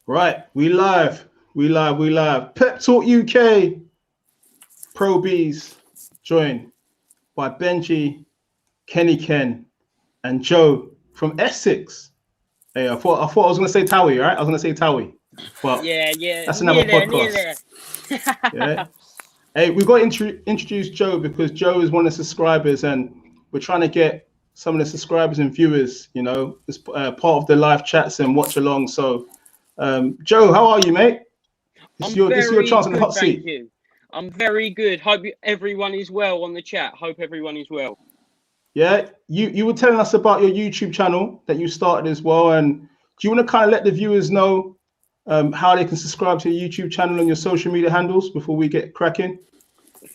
Right, we live. Pep Talk UK, Pro Beez, joined by Benji, Kenny Ken, and Joe from Essex. Hey, I thought I was gonna say Towie, right? I was gonna say Towie, but Yeah. that's another Near podcast. Yeah. Hey, we got to introduce Joe because Joe is one of the subscribers, and we're trying to get some of the subscribers and viewers, as part of the live chats and watch along. So, Joe, how are you, mate? This is your chance in the hot seat. Thank you. I'm very good. Hope everyone is well on the chat. Hope everyone is well. Yeah, you were telling us about your YouTube channel that you started as well, and do you want to kind of let the viewers know how they can subscribe to your YouTube channel and your social media handles before we get cracking?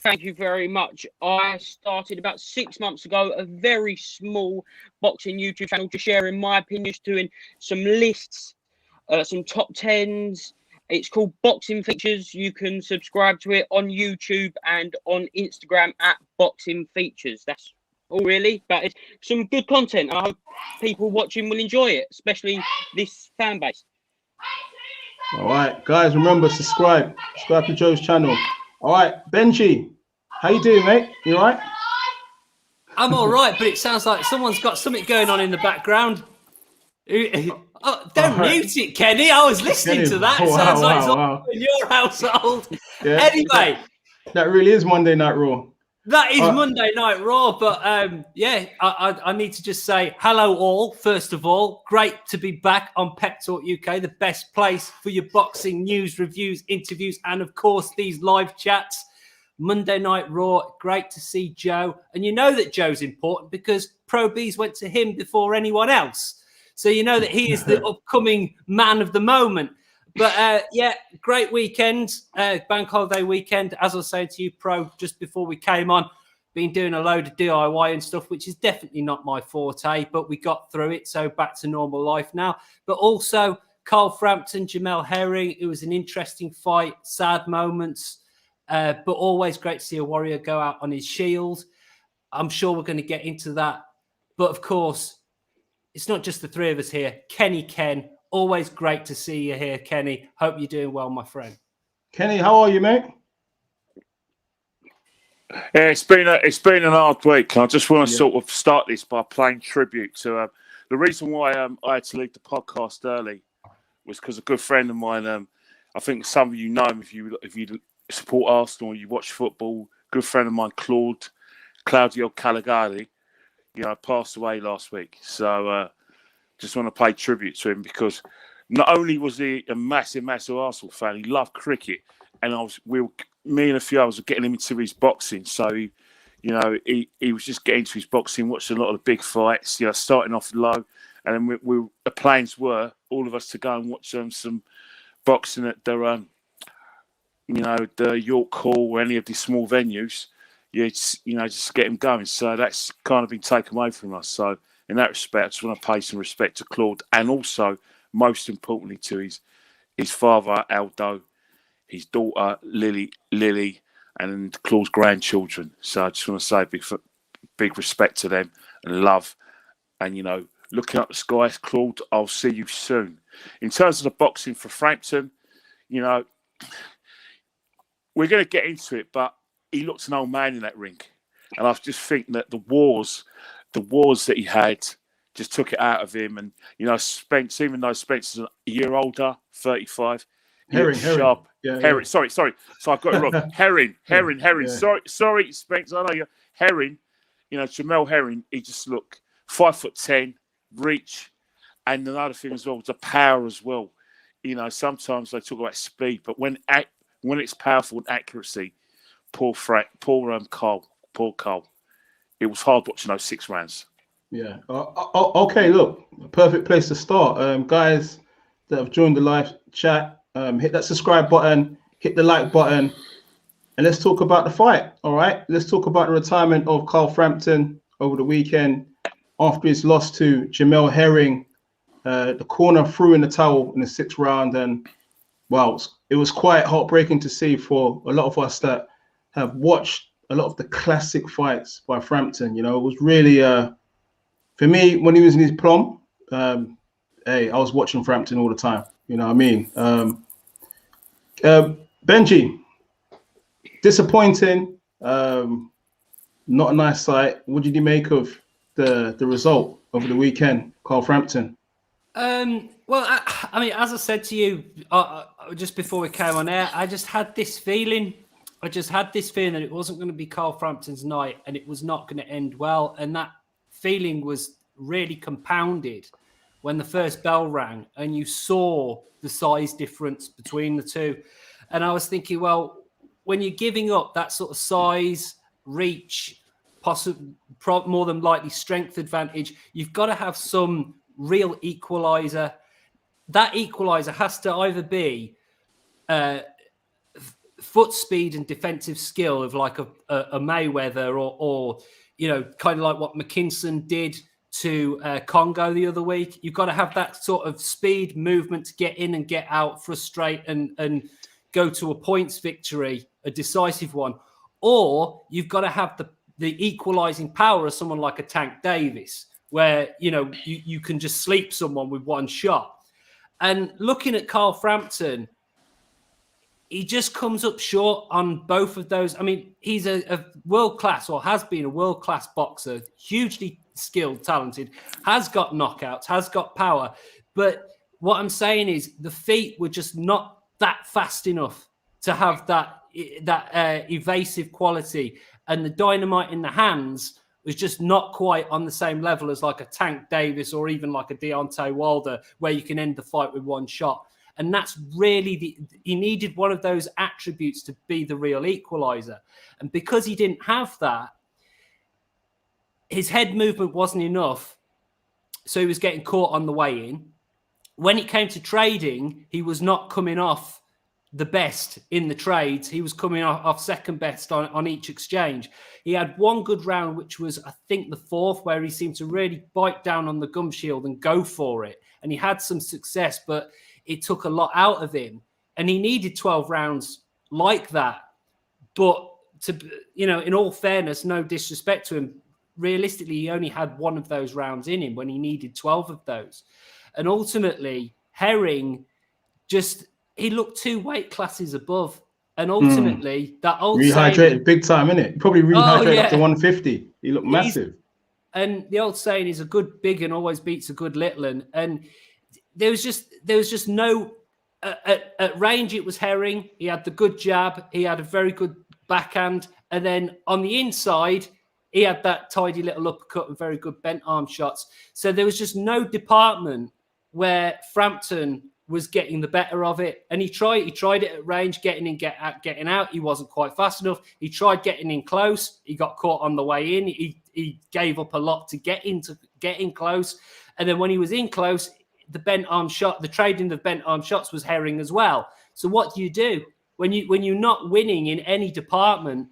Thank you very much. I started about 6 months ago a very small boxing YouTube channel, just sharing my opinions, doing some lists, some top tens. It's called Boxing Features. You can subscribe to it on YouTube and on Instagram at Boxing Features. That's all really, but it's some good content. I hope people watching will enjoy it, especially this fan base. All right, guys, remember subscribe to Joe's channel. All right, Benji, how you doing, mate? You all right? I'm all right, but it sounds like someone's got something going on in the background. Oh, don't mute it, Kenny. I was listening to that. It sounds like it's all in your household. Yeah. Anyway. That really is Monday Night Raw. That is Monday Night Raw, but I need to just say hello all, first of all. Great to be back on Pep Talk UK, the best place for your boxing news, reviews, interviews, and of course, these live chats. Monday Night Raw, great to see Joe. And you know that Joe's important because Pro Beez went to him before anyone else. So you know that he is the upcoming man of the moment. But great weekend, bank holiday weekend. As I was saying to you, Pro, just before we came on, been doing a load of DIY and stuff, which is definitely not my forte, but we got through it. So back to normal life now. But also Carl Frampton, Jamel Herring. It was an interesting fight, sad moments, but always great to see a warrior go out on his shield. I'm sure we're going to get into that. But of course, it's not just the three of us here. Kenny Ken, always great to see you here, Kenny. Hope you're doing well, my friend. Kenny, how are you, mate? Yeah, it's been an hard week. I just want to sort of start this by paying tribute to the reason why I had to leave the podcast early was because a good friend of mine. I think some of you know him if you support Arsenal, you watch football. Good friend of mine, Claudio Caligari, passed away last week. So just want to pay tribute to him because not only was he a massive Arsenal fan, he loved cricket, and me and a few others were getting him into his boxing. So he was just getting into his boxing, watched a lot of the big fights, starting off low, and then the plans were all of us to go and watch some boxing at the York Hall or any of these small venues. Just get him going. So that's kind of been taken away from us. So in that respect, I just want to pay some respect to Claude, and also, most importantly, to his father Aldo, his daughter Lily, and Claude's grandchildren. So I just want to say big respect to them and love. And looking up the skies, Claude, I'll see you soon. In terms of the boxing for Frampton, we're going to get into it, but he looked an old man in that ring. And I just think that the wars that he had just took it out of him. And, Spence, even though Spencer's a year older, 35, Herring. Sorry. So I've got it wrong. Herring. Yeah. Sorry, Spence. I know you. Herring, Jamel Herring, he just looked 5'10", reach. And another thing as well was the power as well. Sometimes they talk about speed, but when it's powerful and accuracy, poor Carl. It was hard watching those 6 rounds. Yeah. Okay, look, perfect place to start. Guys that have joined the live chat, hit that subscribe button, hit the like button, and let's talk about the fight. All right. Let's talk about the retirement of Carl Frampton over the weekend after his loss to Jamel Herring. The corner threw in the towel in the 6th round, and it was quite heartbreaking to see for a lot of us that have watched a lot of the classic fights by Frampton. It was really, for me, when he was in his plum, hey, I was watching Frampton all the time. You know what I mean? Benji, disappointing. Not a nice sight. What did you make of the result over the weekend, Carl Frampton? Well, I mean, as I said to you just before we came on air, I just had this feeling. that it wasn't going to be Carl Frampton's night, and it was not going to end well. And that feeling was really compounded when the first bell rang and you saw the size difference between the two. And I was thinking, well, when you're giving up that sort of size, reach, more than likely strength advantage, you've got to have some real equalizer. That equalizer has to either be foot speed and defensive skill of like a Mayweather, or you know, kind of like what McKinson did to Congo the other week. You've got to have that sort of speed, movement to get in and get out, frustrate and go to a points victory, a decisive one. Or you've got to have the equalising power of someone like a Tank Davis, where, you know, you can just sleep someone with one shot. And looking at Carl Frampton, he just comes up short on both of those. I mean, he's a world-class, or has been a world-class boxer, hugely skilled, talented, has got knockouts, has got power. But what I'm saying is the feet were just not that fast enough to have that evasive quality. And the dynamite in the hands was just not quite on the same level as like a Tank Davis or even like a Deontay Wilder, where you can end the fight with one shot. And that's really he needed one of those attributes to be the real equalizer. And because he didn't have that, his head movement wasn't enough. So he was getting caught on the way in. When it came to trading, he was not coming off the best in the trades. He was coming off second best on each exchange. He had one good round, which was, I think, the fourth, where he seemed to really bite down on the gum shield and go for it. And he had some success, but it took a lot out of him. And he needed 12 rounds like that. But, you know, in all fairness, no disrespect to him, realistically, he only had one of those rounds in him when he needed 12 of those. And ultimately, Herring he looked 2 weight classes above. And ultimately, that old rehydrated saying, big time, innit? He probably rehydrated up to 150. He looked massive. And the old saying is, a good big and always beats a good little. And there was just no at range. It was Herring. He had the good jab. He had a very good backhand. And then on the inside, he had that tidy little uppercut and very good bent arm shots. So there was just no department where Frampton was getting the better of it. And he tried it at range, getting in, getting out. He wasn't quite fast enough. He tried getting in close. He got caught on the way in. He gave up a lot to get in close. And then when he was in close, the bent arm shot, the trading of bent arm shots was Herring as well. So what do you do when you're not winning in any department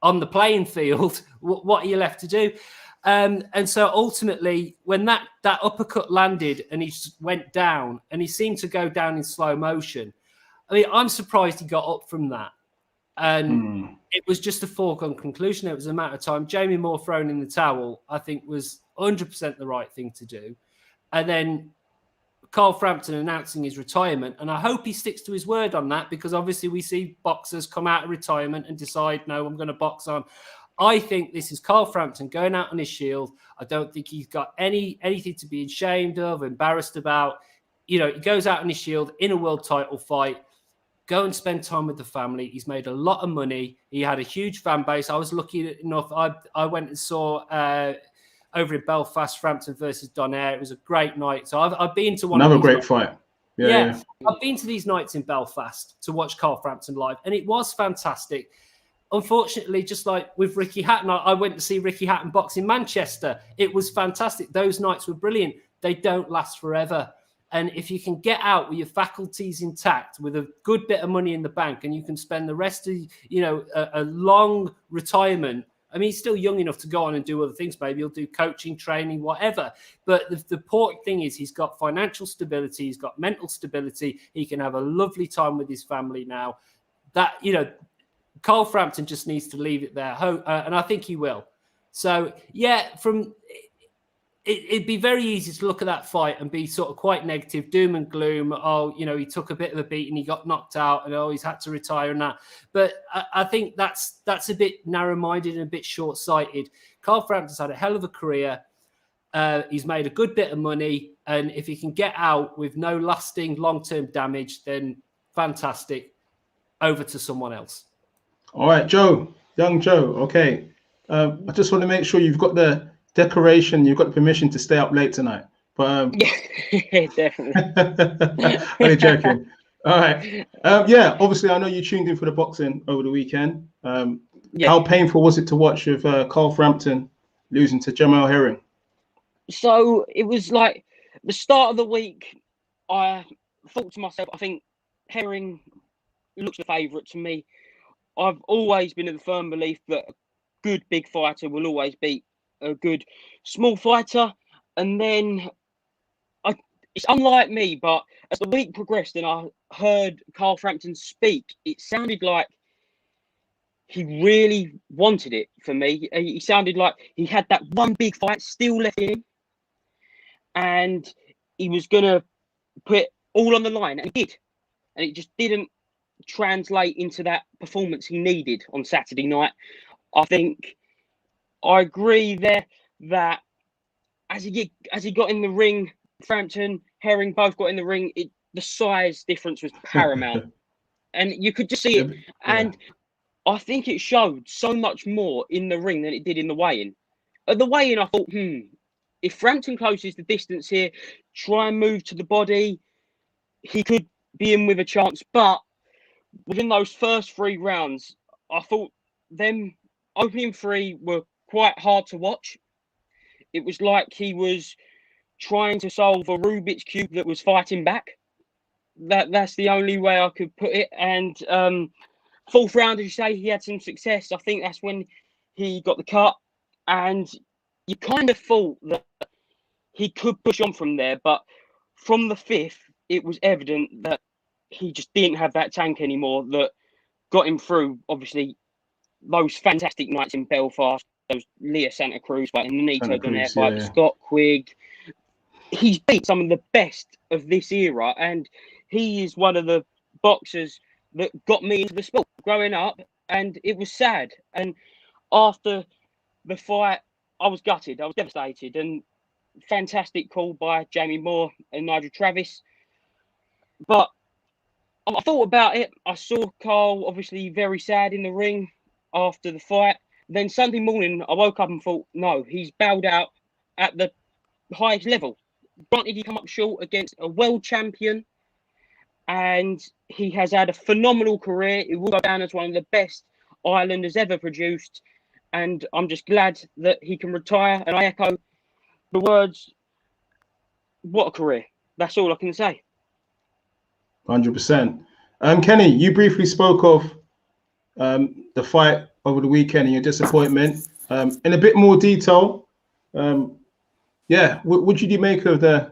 on the playing field? What are you left to do? And so ultimately, when that uppercut landed and he just went down, and he seemed to go down in slow motion, I mean, I'm surprised he got up from that. And it was just a foregone conclusion. It was a matter of time. Jamie Moore throwing in the towel, I think, was 100% the right thing to do. And then Carl Frampton announcing his retirement. And I hope he sticks to his word on that, because obviously we see boxers come out of retirement and decide, no, I'm going to box on. I think this is Carl Frampton going out on his shield. I don't think he's got anything to be ashamed of, embarrassed about. You know, he goes out on his shield in a world title fight. Go and spend time with the family. He's made a lot of money. He had a huge fan base. I was lucky enough. I went and saw over in Belfast, Frampton versus Donaire. It was a great night. So I've been to another great fight. Yeah. I've been to these nights in Belfast to watch Carl Frampton live, and it was fantastic. Unfortunately, just like with Ricky Hatton, I went to see Ricky Hatton box in Manchester. It was fantastic. Those nights were brilliant. They don't last forever. And if you can get out with your faculties intact, with a good bit of money in the bank, and you can spend the rest of, a long retirement. I mean, he's still young enough to go on and do other things. Maybe he'll do coaching, training, whatever. But the important thing is he's got financial stability. He's got mental stability. He can have a lovely time with his family now. That, Carl Frampton just needs to leave it there. And I think he will. So, yeah, it'd be very easy to look at that fight and be sort of quite negative, doom and gloom. Oh, you know, he took a bit of a beat and he got knocked out, and he's had to retire and that. But I think that's a bit narrow-minded and a bit short-sighted. Carl Frampton's had a hell of a career. He's made a good bit of money, and if he can get out with no lasting long-term damage, then fantastic. Over to someone else. All right, Joe, young Joe. Okay, I just want to make sure you've got the decoration, you've got the permission to stay up late tonight. But yeah, definitely. only joking. All right. Yeah, obviously, I know you tuned in for the boxing over the weekend. Yeah. How painful was it to watch with Carl Frampton losing to Jamal Herring? So it was like the start of the week. I thought to myself, I think Herring looks the favourite to me. I've always been of the firm belief that a good big fighter will always beat a good small fighter. And then it's unlike me, but as the week progressed and I heard Carl Frampton speak, it sounded like he really wanted it for me. He sounded like he had that one big fight still left in him, and he was going to put all on the line, and he did. And it just didn't translate into that performance he needed on Saturday night. I think I agree there that as he got in the ring, Frampton, Herring both got in the ring. The size difference was paramount, and you could just see it. And I think it showed so much more in the ring than it did in the weigh-in. At the weigh-in, I thought, if Frampton closes the distance here, try and move to the body, he could be in with a chance. But within those first 3 rounds, I thought them opening 3 were quite hard to watch. It was like he was trying to solve a Rubik's Cube that was fighting back. That's the only way I could put it. And 4th round, as you say, he had some success. I think that's when he got the cut. And you kind of thought that he could push on from there. But from the 5th, it was evident that he just didn't have that tank anymore that got him through, obviously, those fantastic nights in Belfast, those Leah Santa Cruz fight, and the Nito Donaire fight, Scott Quigg. He's beat some of the best of this era, and he is one of the boxers that got me into the sport growing up, and it was sad. And after the fight, I was gutted. I was devastated, and fantastic call by Jamie Moore and Nigel Travis. But I thought about it. I saw Carl obviously very sad in the ring after the fight. Then Sunday morning, I woke up and thought, no, he's bowed out at the highest level. Granted, he come up short against a world champion, and he has had a phenomenal career. He will go down as one of the best Ireland has ever produced, and I'm just glad that he can retire. And I echo the words, what a career. That's all I can say. 100%. Kenny, you briefly spoke of the fight over the weekend and your disappointment. In a bit more detail, what did you make of the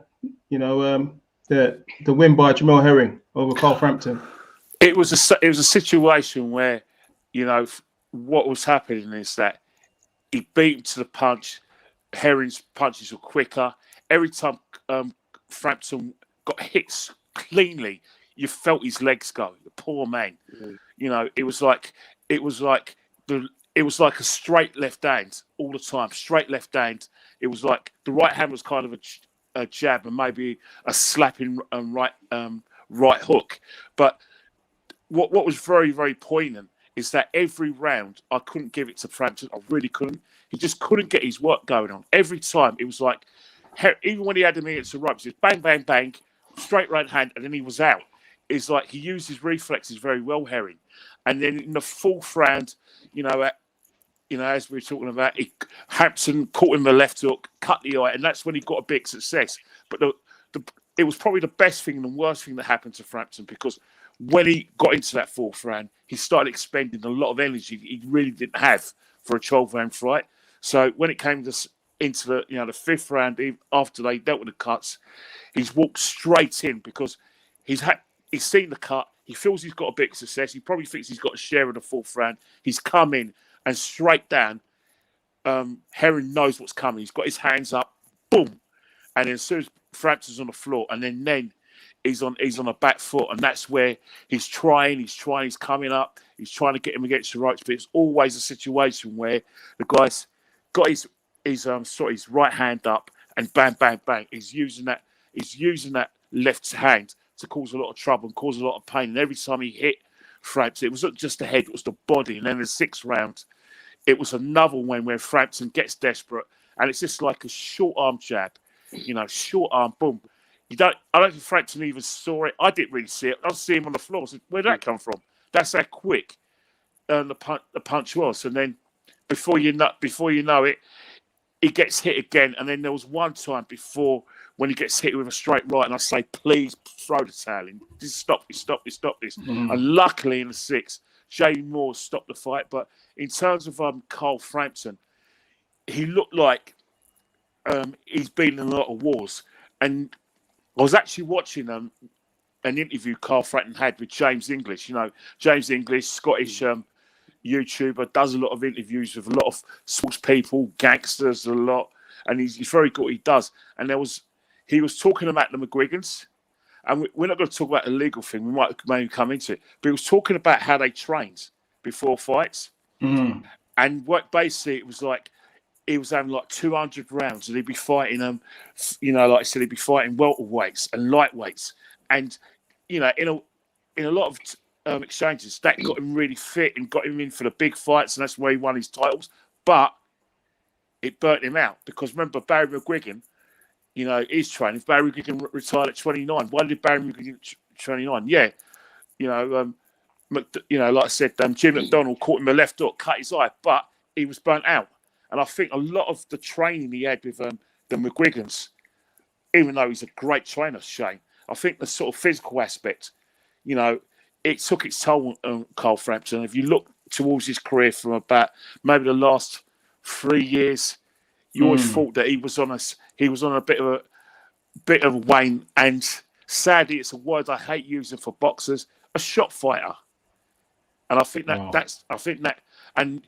win by Jamal Herring over Carl Frampton? It was a situation where, what was happening is that he beat him to the punch. Herring's punches were quicker. Every time Frampton got hits cleanly, you felt his legs go. The poor man. It was like a straight left hand all the time. Straight left hand. It was like the right hand was kind of a jab and maybe a slapping right hook. But what was very, very poignant is that every round I couldn't give it to Frampton. I really couldn't. He just couldn't get his work going on. Every time it was like, even when he had him against the ropes, it was bang, bang, bang, straight right hand, and then he was out. It's like he used his reflexes very well, Herring. And then in the 4th round, as we were talking about, Hampton caught him the left hook, cut the eye, and that's when he got a big success. But it was probably the best thing and the worst thing that happened to Frampton, because when he got into that 4th round, he started expending a lot of energy he really didn't have for a 12-round fight. So when it came into the 5th round, after they dealt with the cuts, he's walked straight in because he's seen the cut. He feels he's got a big success. He probably thinks he's got a share of the 4th round. He's come in and straight down. Herring knows what's coming. He's got his hands up. Boom. and then as soon as Frampton's on the floor, and then he's on a back foot, and that's where he's coming up, he's trying to get him against the ropes, but it's always a situation where the guy's got his right hand up, and bang, bang, bang, he's using that left hand to cause a lot of trouble and cause a lot of pain. And every time he hit Frampton, it wasn't just the head, it was the body. And then the 6th round, it was another one where Frampton gets desperate, and it's just like a short arm jab, short arm, boom. I don't think Frampton even saw it. I didn't really see it. I see him on the floor. I said, where'd that come from? That's how quick the punch was. And then before you know it, he gets hit again. And then there was one time before when he gets hit with a straight right, and I say, please throw the towel in. Just stop this. Mm-hmm. And luckily in the 6th, Jamie Moore stopped the fight. But in terms of Carl Frampton, he looked like he's been in a lot of wars. And I was actually watching an interview Carl Frampton had with James English. James English, Scottish YouTuber, does a lot of interviews with a lot of sports people, gangsters, a lot. And he's very good at what he does. And he was talking about the McGuigans. And we're not going to talk about the legal thing. We might maybe come into it. But he was talking about how they trained before fights. Mm. And what basically it was like, he was having like 200 rounds, and he'd be fighting like I said, he'd be fighting welterweights and lightweights, and in a lot of exchanges that got him really fit and got him in for the big fights, and that's where he won his titles. But it burnt him out, because remember Barry McGuigan, his training. Barry McGuigan retired at 29. Why did Barry McGuigan 29? Yeah, like I said, Jim McDonald caught him a left hook, cut his eye, but he was burnt out. And I think a lot of the training he had with the McGuigans, even though he's a great trainer, Shane, I think the sort of physical aspect, it took its toll on Carl Frampton. If you look towards his career from about maybe the last 3 years, you always thought that he was on a bit of a wane. And sadly, it's a word I hate using for boxers, a shot fighter. And I think and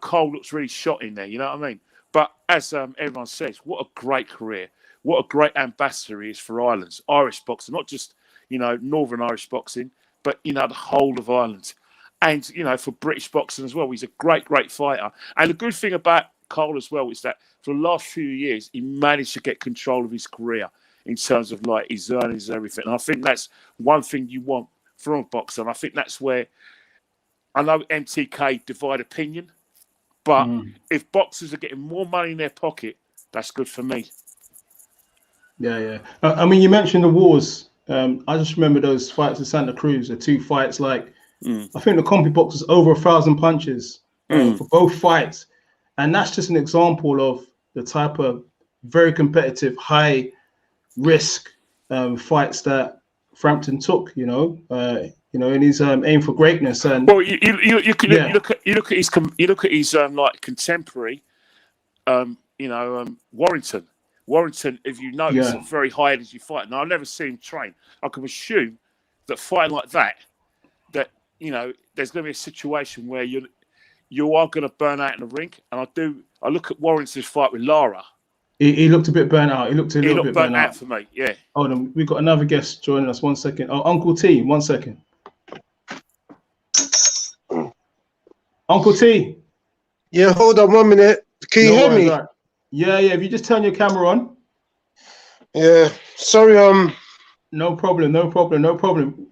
Cole looks really shot in there, you know what I mean? But as everyone says, what a great career. What a great ambassador he is for Ireland's Irish boxing, not just, Northern Irish boxing, but, the whole of Ireland. And, for British boxing as well. He's a great, great fighter. And the good thing about Cole as well is that for the last few years, he managed to get control of his career in terms of, like, his earnings and everything. And I think that's one thing you want from a boxer. And I think that's where, I know MTK divide opinion, but if boxers are getting more money in their pocket, that's good for me. Yeah. I mean, you mentioned the wars. I just remember those fights in Santa Cruz, the 2 fights. Like, I think the compy box was over 1,000 punches for both fights. And that's just an example of the type of very competitive, high risk fights that Frampton took, in his aim for greatness. And well, you look at his like contemporary, Warrington. Warrington, if you notice, a very high energy fight. Now I've never seen him train. I can assume that fighting like that, there's going to be a situation where you are going to burn out in the ring. And I look at Warrington's fight with Lara. He looked a bit burnt out. He looked a little bit burnt out for me. Yeah. Hold on, we've got another guest joining us. 1 second. Oh, Uncle T. 1 second. Uncle T. Yeah, hold on 1 minute. Can you hear me? Right. Yeah. If you just turn your camera on. Yeah. Sorry. No problem.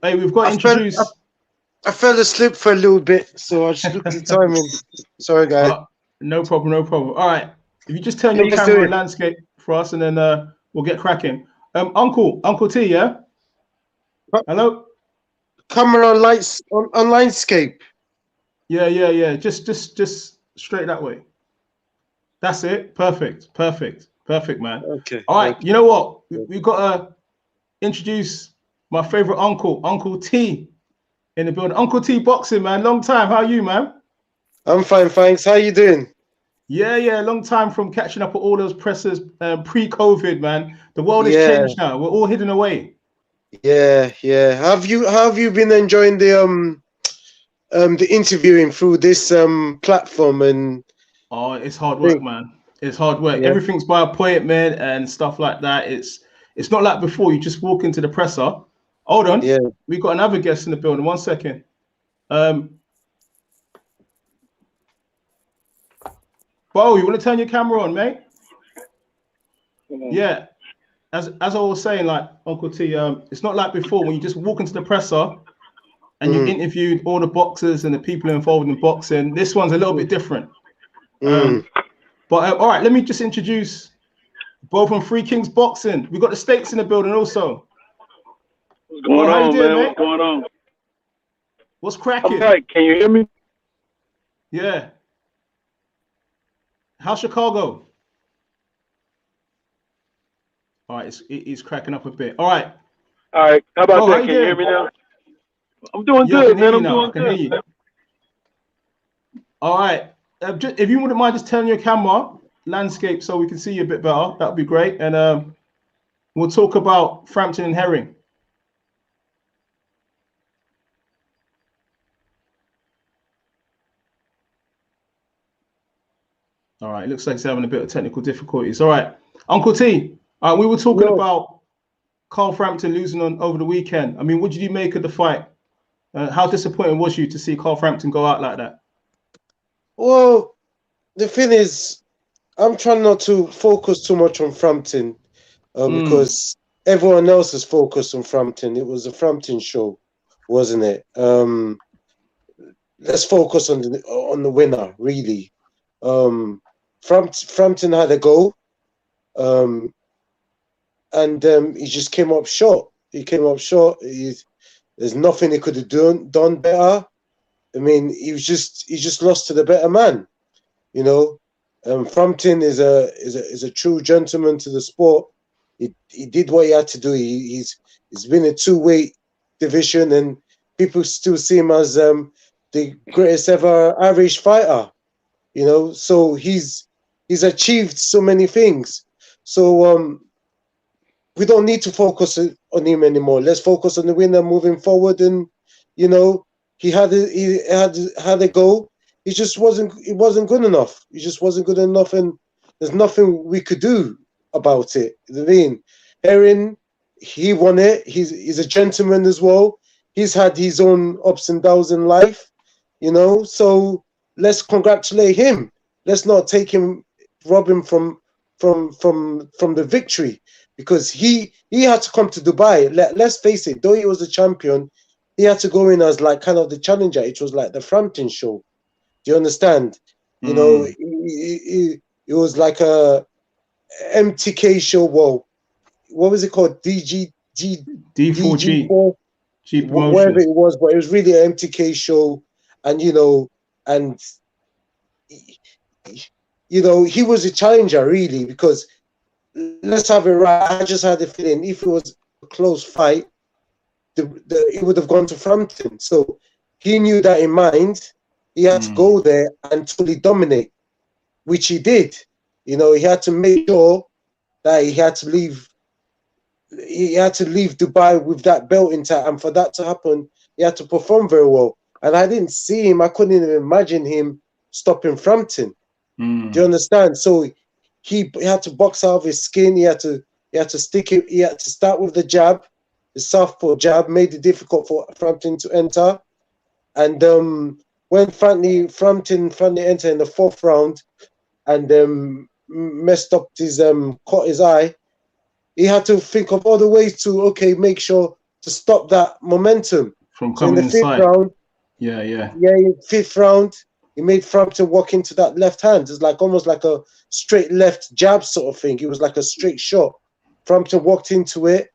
Hey, we've got to introduce. I fell asleep for a little bit, so I just looked at the timing. Sorry, guys. No problem. All right. If you just turn your camera and landscape for us, and then we'll get cracking. Uncle T, yeah. Hello. Camera on lights on landscape. Yeah. Just straight that way. That's it. Perfect, man. Okay. All right. You know what? We've got to introduce my favorite Uncle T, in the building. Uncle T Boxing, man. Long time. How are you, man? I'm fine, thanks. How you doing? Yeah. Long time from catching up with all those pressers pre-COVID, man. The world has changed now. We're all hidden away. Yeah. Have you been enjoying the interviewing through this platform? And it's hard work, man. It's hard work. Yeah. Everything's by appointment and stuff like that. It's not like before. You just walk into the presser. Hold on. Yeah. We've got another guest in the building. 1 second. Bo, you want to turn your camera on, mate? Yeah. As I was saying, like Uncle T, it's not like before when you just walk into the presser and you interviewed all the boxers and the people involved in boxing. This one's a little bit different. But all right, let me just introduce Bo from Three Kings Boxing. We've got the States in the building also. What's going how you on, doing, man? mate? What's going on? What's cracking? I'm right. Can you hear me? Yeah. How's Chicago? All right, it's cracking up a bit. All right. All right. How about Oh, how that? you Can you hear doing? me now? I'm doing Yeah, I good, can hear man. you I'm now. I doing can hear good. you. All right. If you wouldn't mind just turning your camera landscape so we can see you a bit better, that would be great. And we'll talk about Frampton and Herring. All right, it looks like he's having a bit of technical difficulties. All right, Uncle T, we were talking about Carl Frampton losing over the weekend. I mean, what did you make of the fight? How disappointing was you to see Carl Frampton go out like that? Well, the thing is, I'm trying not to focus too much on Frampton because everyone else is focused on Frampton. It was a Frampton show, wasn't it? Let's focus on the winner, really. Frampton had a go, and he just came up short. He came up short. There's nothing he could have done better. I mean, he just lost to the better man. You know, Frampton is a true gentleman to the sport. He did what he had to do. He's been a two-weight division, and people still see him as the greatest ever Irish fighter. You know, so he's achieved so many things. So we don't need to focus on him anymore. Let's focus on the winner moving forward. And you know, he had a go. It wasn't good enough. It just wasn't good enough, and there's nothing we could do about it. I mean, Erin, he won it. He's a gentleman as well. He's had his own ups and downs in life, you know. So let's congratulate him. Let's not rob him from the victory, because he had to come to Dubai. Let's face it, though he was a champion, he had to go in as like kind of the challenger. It was like the Frampton show. Do you understand? You know, it was like a MTK show. Well, what was it called? D4G, whatever it was, but it was really an MTK show. And he was a challenger, really, because let's have it right. I just had the feeling if it was a close fight, it would have gone to Frampton. So he knew that in mind. He had to go there and totally dominate, which he did. You know, he had to make sure that he had to leave Dubai with that belt intact, and for that to happen, he had to perform very well. And I didn't see him. I couldn't even imagine him stopping Frampton. Do you understand? So he had to box out of his skin. He had to stick it. He had to start with the jab, the southpaw jab, made it difficult for Frampton to enter. And when Frampton finally entered in the fourth round and messed up caught his eye, he had to think of other ways to make sure to stop that momentum. From coming in the inside. Fifth round, fifth round, he made Frampton walk into that left hand. It's like almost like a straight left jab sort of thing. It was like a straight shot. Frampton walked into it.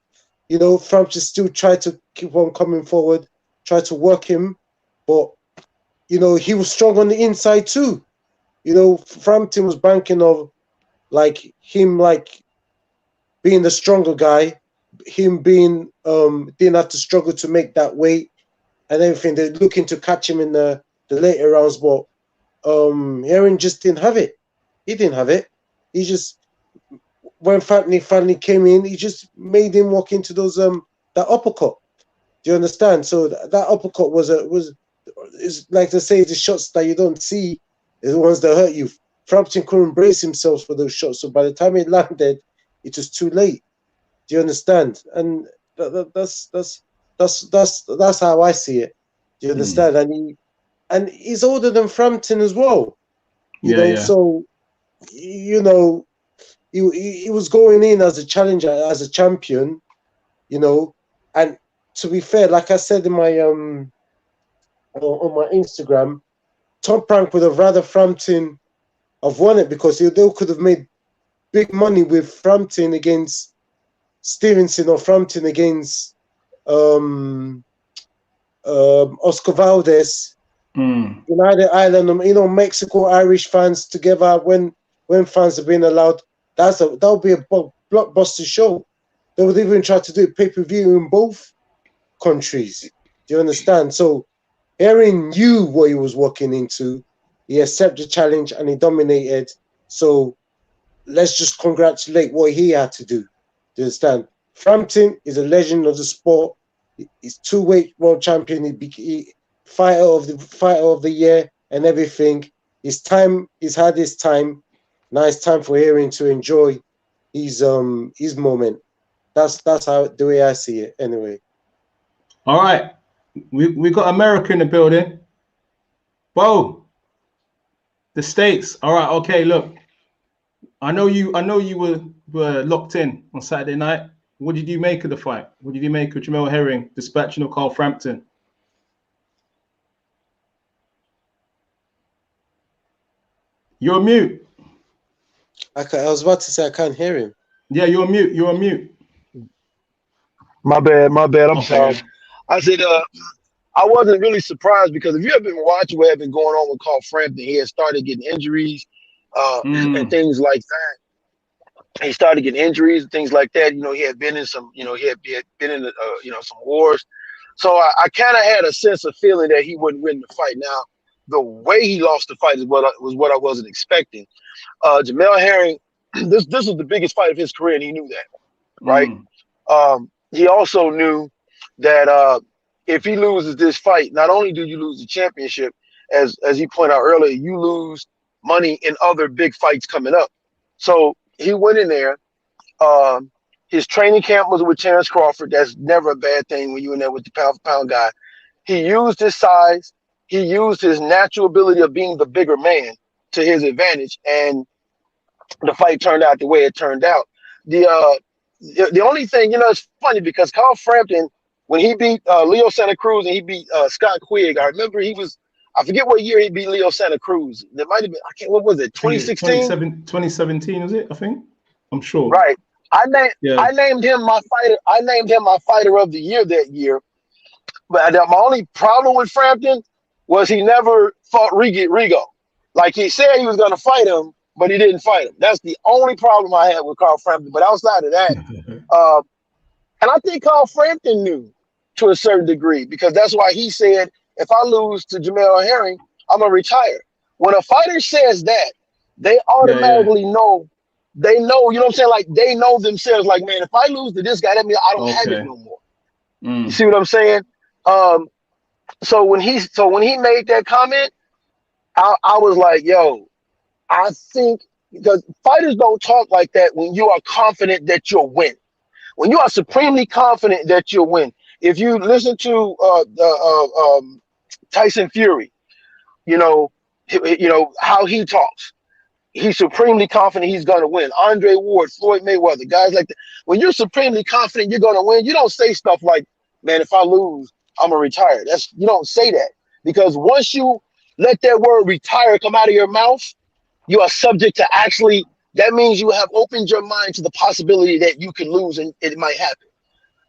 You know, Frampton still tried to keep on coming forward, tried to work him, but you know, he was strong on the inside too. You know, Frampton was banking on him being the stronger guy, him being didn't have to struggle to make that weight and everything. They're looking to catch him in the later rounds, but Hearn just didn't have it. He didn't have it. He just, when finally came in, he just made him walk into those that uppercut. Do you understand? So that uppercut is like to say, the shots that you don't see is the ones that hurt you Frampton couldn't brace himself for those shots. So by the time it landed, it was too late. Do you understand? And that's how I see it. Do you understand? And he's older than Frampton as well. You know, so you know, he was going in as a challenger, as a champion, you know. And to be fair, like I said in my on my Instagram, Top Rank would have rather Frampton have won it because they could have made big money with Frampton against Stevenson or Frampton against Oscar Valdez. United Island, you know, Mexico, Irish fans together when fans have been allowed. That would be a blockbuster show. They would even try to do pay-per-view in both countries. Do you understand? So Herring knew what he was walking into. He accepted the challenge and he dominated. So let's just congratulate what he had to do. Do you understand? Frampton is a legend of the sport. He's two-weight world champion. He fighter of the year and everything. He's had his time. Now it's time for Herring to enjoy his moment. That's how the way I see it anyway. All right. We got America in the building. Whoa. The States. All right, okay, look. I know you were locked in on Saturday night. What did you make of the fight? What did you make of Jamel Herring dispatching of Carl Frampton? You're on mute. I was about to say I can't hear him. Yeah, you're on mute. You're on mute. My bad. I'm sorry. Okay. I said I wasn't really surprised because if you have been watching what had been going on with Carl Frampton, he had started getting injuries and things like that. He started getting injuries and things like that. You know, he had been in some, you know, he had been in, some wars. So I kind of had a sense of feeling that he wouldn't win the fight. Now, the way he lost the fight was what I wasn't expecting. Jamel Herring, this was the biggest fight of his career, and he knew that, right? He also knew that if he loses this fight, not only do you lose the championship, as he pointed out earlier, you lose money in other big fights coming up. So he went in there. His training camp was with Terrence Crawford. That's never a bad thing when you're in there with the pound-for-pound guy. He used his size. He used his natural ability of being the bigger man to his advantage, and the fight turned out the way it turned out. The only thing, it's funny because Carl Frampton, when he beat Leo Santa Cruz and he beat Scott Quigg, I remember I forget what year he beat Leo Santa Cruz. It might have been, what was it, 2016? 2017, is it, I think? I'm sure. Right. I named him my fighter. I named him my fighter of the year that year. But my only problem with Frampton was he never fought Rigo. Like he said he was going to fight him, but he didn't fight him. That's the only problem I had with Carl Frampton. But outside of that, and I think Carl Frampton knew to a certain degree because that's why he said, if I lose to Jamel Herring, I'm going to retire. When a fighter says that, they automatically know. They know, you know what I'm saying? Like they know themselves. Like, man, if I lose to this guy, that means I don't have it no more. You see what I'm saying? So when he made that comment, I was like, yo, I think because fighters don't talk like that when you are confident that you'll win. When you are supremely confident that you'll win. If you listen to Tyson Fury, how he talks. He's supremely confident he's going to win. Andre Ward, Floyd Mayweather, guys like that. When you're supremely confident you're going to win, you don't say stuff like, man, if I lose, I'm going to retire. You don't say that. Because once you let that word retire come out of your mouth, you are subject to that means you have opened your mind to the possibility that you can lose and it might happen.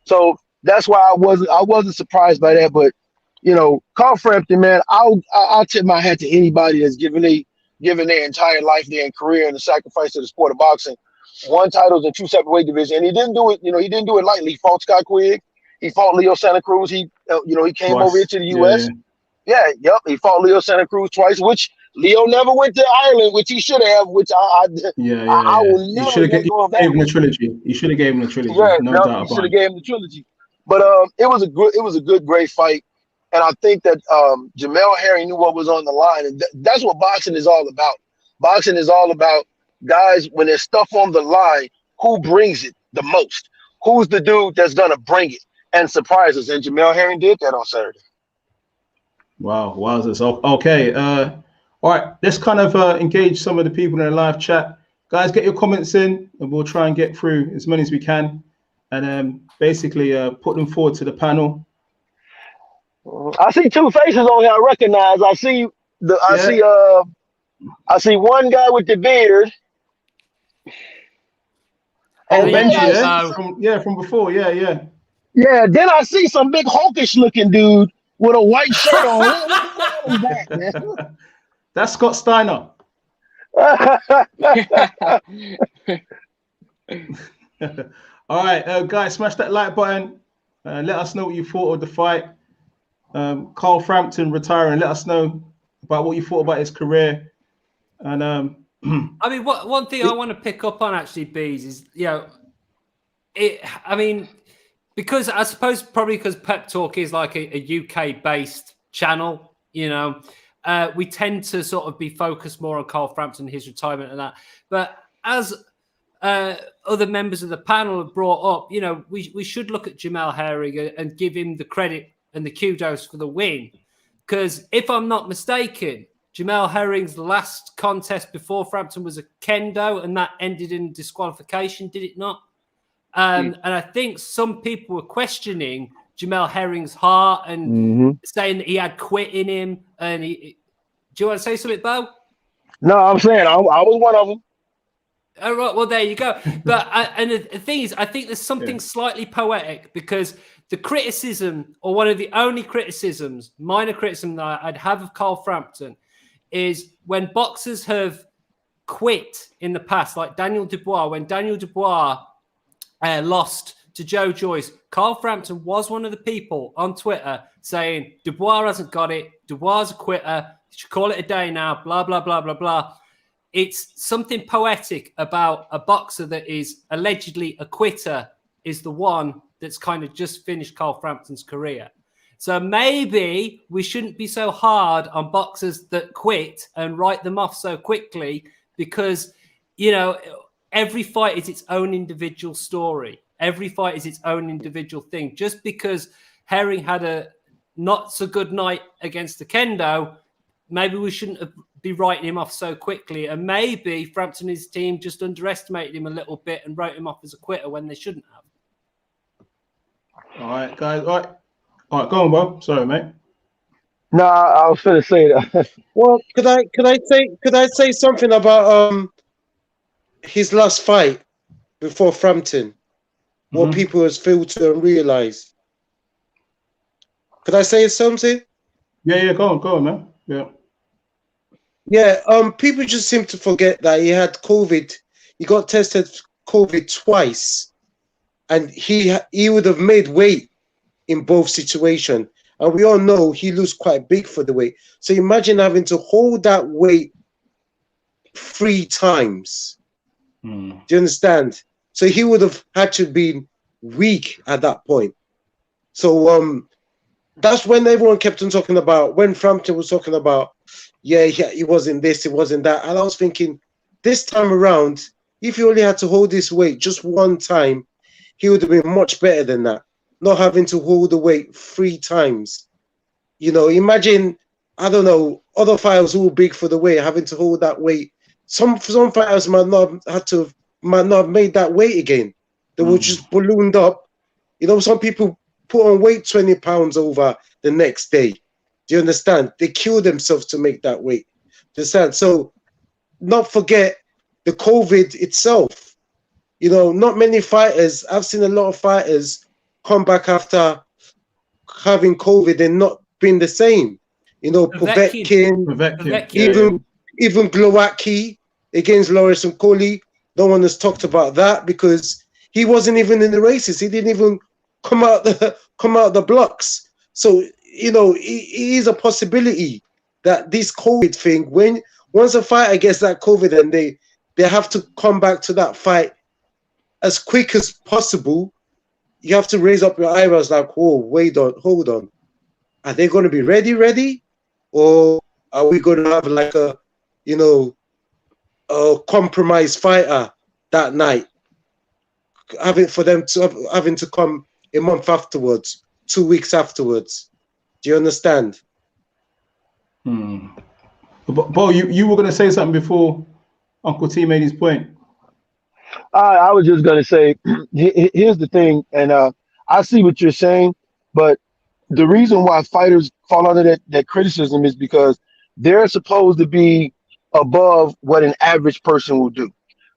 So that's why I wasn't surprised by that. But, Carl Frampton, man, I'll tip my hat to anybody that's given their entire life, their career, and the sacrifice to the sport of boxing. 1 titles in 2 separate weight divisions, and he didn't do it. He didn't do it lightly. He fought Scott Quigg. He fought Leo Santa Cruz. He came over here to the U.S. He fought Leo Santa Cruz twice, which Leo never went to Ireland, which he should have. Which I will never. You gave him the trilogy. You should have gave him the trilogy. No doubt about it. Should have gave him the trilogy. But it was a good, great fight. And I think that Jamel Herring knew what was on the line, and that's what boxing is all about. Boxing is all about guys, when there's stuff on the line, who brings it the most? Who's the dude that's going to bring it and surprise us? And Jamel Herring did that on Saturday. Wow, wowzers. Okay, all right, let's kind of engage some of the people in the live chat. Guys, get your comments in, and we'll try and get through as many as we can, and basically put them forward to the panel. I see two faces on here I recognize. I see one guy with the beard. Oh, And Benji, then from before, yeah. Yeah, then I see some big hawkish looking dude with a white shirt on. What is that, man? That's Scott Steiner. All right, guys, smash that like button. Let us know what you thought of the fight. Carl Frampton retiring. Let us know about what you thought about his career. And I mean, one thing I want to pick up on actually, Beez, is because I suppose probably because Pep Talk is like a UK based channel, we tend to sort of be focused more on Carl Frampton, his retirement, and that. But as other members of the panel have brought up, we should look at Jamel Herring and give him the credit and the kudos for the win. Because if I'm not mistaken, Jamel Herring's last contest before Frampton was a kendo, and that ended in disqualification, did it not? And I think some people were questioning Jamel Herring's heart and saying that he had quit in him. And do you want to say something, Bo? No, I'm saying I was one of them. All right, well, there you go. But and the thing is, I think there's something slightly poetic, because the criticism, or one of the only criticisms, minor criticism that I'd have of Carl Frampton, is when boxers have quit in the past, like Daniel Dubois. When Daniel Dubois lost to Joe Joyce, Carl Frampton was one of the people on Twitter saying, Dubois hasn't got it, Dubois is a quitter, you should call it a day now, blah, blah, blah, blah, blah. It's something poetic about a boxer that is allegedly a quitter is the one that's kind of just finished Carl Frampton's career. So maybe we shouldn't be so hard on boxers that quit and write them off so quickly, because, every fight is its own individual story. Every fight is its own individual thing. Just because Herring had a not so good night against the kendo, maybe we shouldn't be writing him off so quickly. And maybe Frampton and his team just underestimated him a little bit and wrote him off as a quitter when they shouldn't have. All right, guys. All right, go on, Bob. Sorry, mate. No, I was going to say that. Well, could I say something about his last fight before Frampton? What people has failed to realize. Could I say something? Yeah, go on, man. Yeah. People just seem to forget that he had COVID. He got tested COVID twice, and he would have made weight in both situations. And we all know he lose quite big for the weight. So imagine having to hold that weight 3 times. Do you understand? So he would have had to be weak at that point. So that's when everyone kept on talking about, when Frampton was talking about, he wasn't this, it wasn't that. And I was thinking, this time around, if he only had to hold this weight just 1 time, he would have been much better than that. Not having to hold the weight 3 times. Imagine, I don't know, other fighters who were big for the weight, having to hold that weight. Some fighters might not have made that weight again. They were just ballooned up. Some people put on weight 20 pounds over the next day. Do you understand? They kill themselves to make that weight. Do you understand? So, not forget the COVID itself. Not many fighters, I've seen a lot of fighters come back after having COVID and not being the same. Povetkin, even Glowacki against Lawrence and Coley. No one has talked about that because he wasn't even in the races. He didn't even come out the blocks. So, it is a possibility that this COVID thing, once a fighter gets that COVID and they have to come back to that fight as quick as possible, you have to raise up your eyebrows like, hold on. Are they going to be ready? Or are we going to have like a, a compromised fighter that night, having to come a month afterwards, 2 weeks afterwards. Do you understand? Bo, you were going to say something before Uncle T made his point. I was just gonna say, here's the thing, and I see what you're saying, but the reason why fighters fall under that criticism is because they're supposed to be above what an average person will do.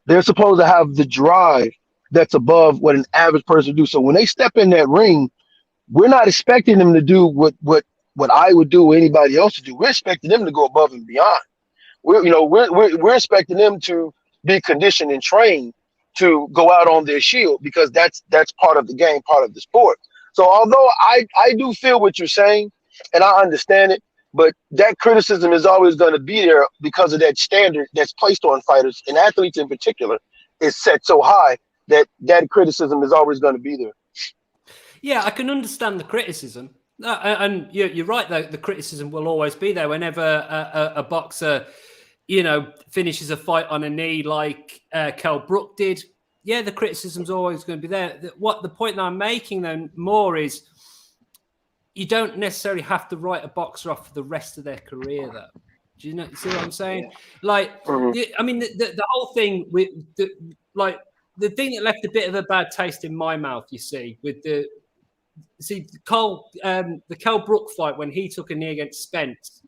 They're supposed to have the drive that's above what an average person would do. So when they step in that ring, we're not expecting them to do what I would do or anybody else to do. We're expecting them to go above and beyond. We're expecting them to be conditioned and trained to go out on their shield, because that's part of the game, part of the sport. So although I do feel what you're saying and I understand it, but that criticism is always going to be there because of that standard that's placed on fighters and athletes in particular is set so high that criticism is always going to be there. Yeah, I can understand the criticism. And you're right, though, the criticism will always be there whenever a boxer, finishes a fight on a knee like Kell Brook did. Yeah, the criticism's always going to be there. The point that I'm making, then, more is you don't necessarily have to write a boxer off for the rest of their career, though. Do you see what I'm saying? Like, I mean, the whole thing with the thing that left a bit of a bad taste in my mouth, you see, with the Kell Brook fight when he took a knee against Spence,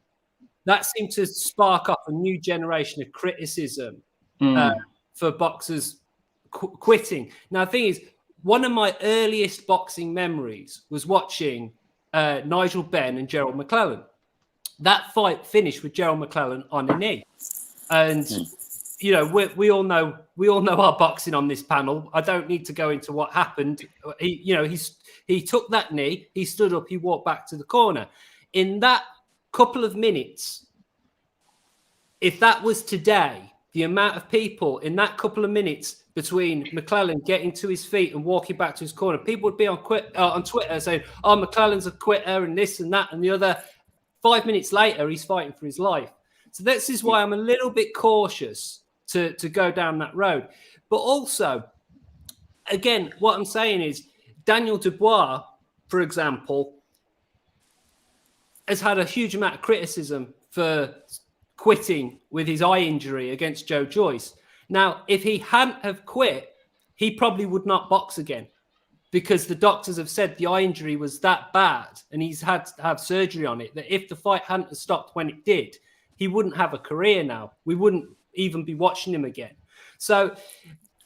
that seemed to spark up a new generation of criticism for boxers quitting. Now, the thing is, one of my earliest boxing memories was watching Nigel Benn and Gerald McClellan. That fight finished with Gerald McClellan on a knee, and we all know our boxing on this panel. I don't need to go into what happened. He took that knee, he stood up, he walked back to the corner. In that couple of minutes, if that was today, the amount of people in that couple of minutes between McClellan getting to his feet and walking back to his corner, people would be on Twitter saying, "Oh, McClellan's a quitter," and this and that and the other. 5 minutes later, he's fighting for his life. So this is why I'm a little bit cautious to go down that road. But also, again, what I'm saying is Daniel Dubois, for example, has had a huge amount of criticism for quitting with his eye injury against Joe Joyce. Now, if he hadn't have quit, he probably would not box again, because the doctors have said the eye injury was that bad and he's had to have surgery on it, that if the fight hadn't stopped when it did, he wouldn't have a career now. We wouldn't even be watching him again. So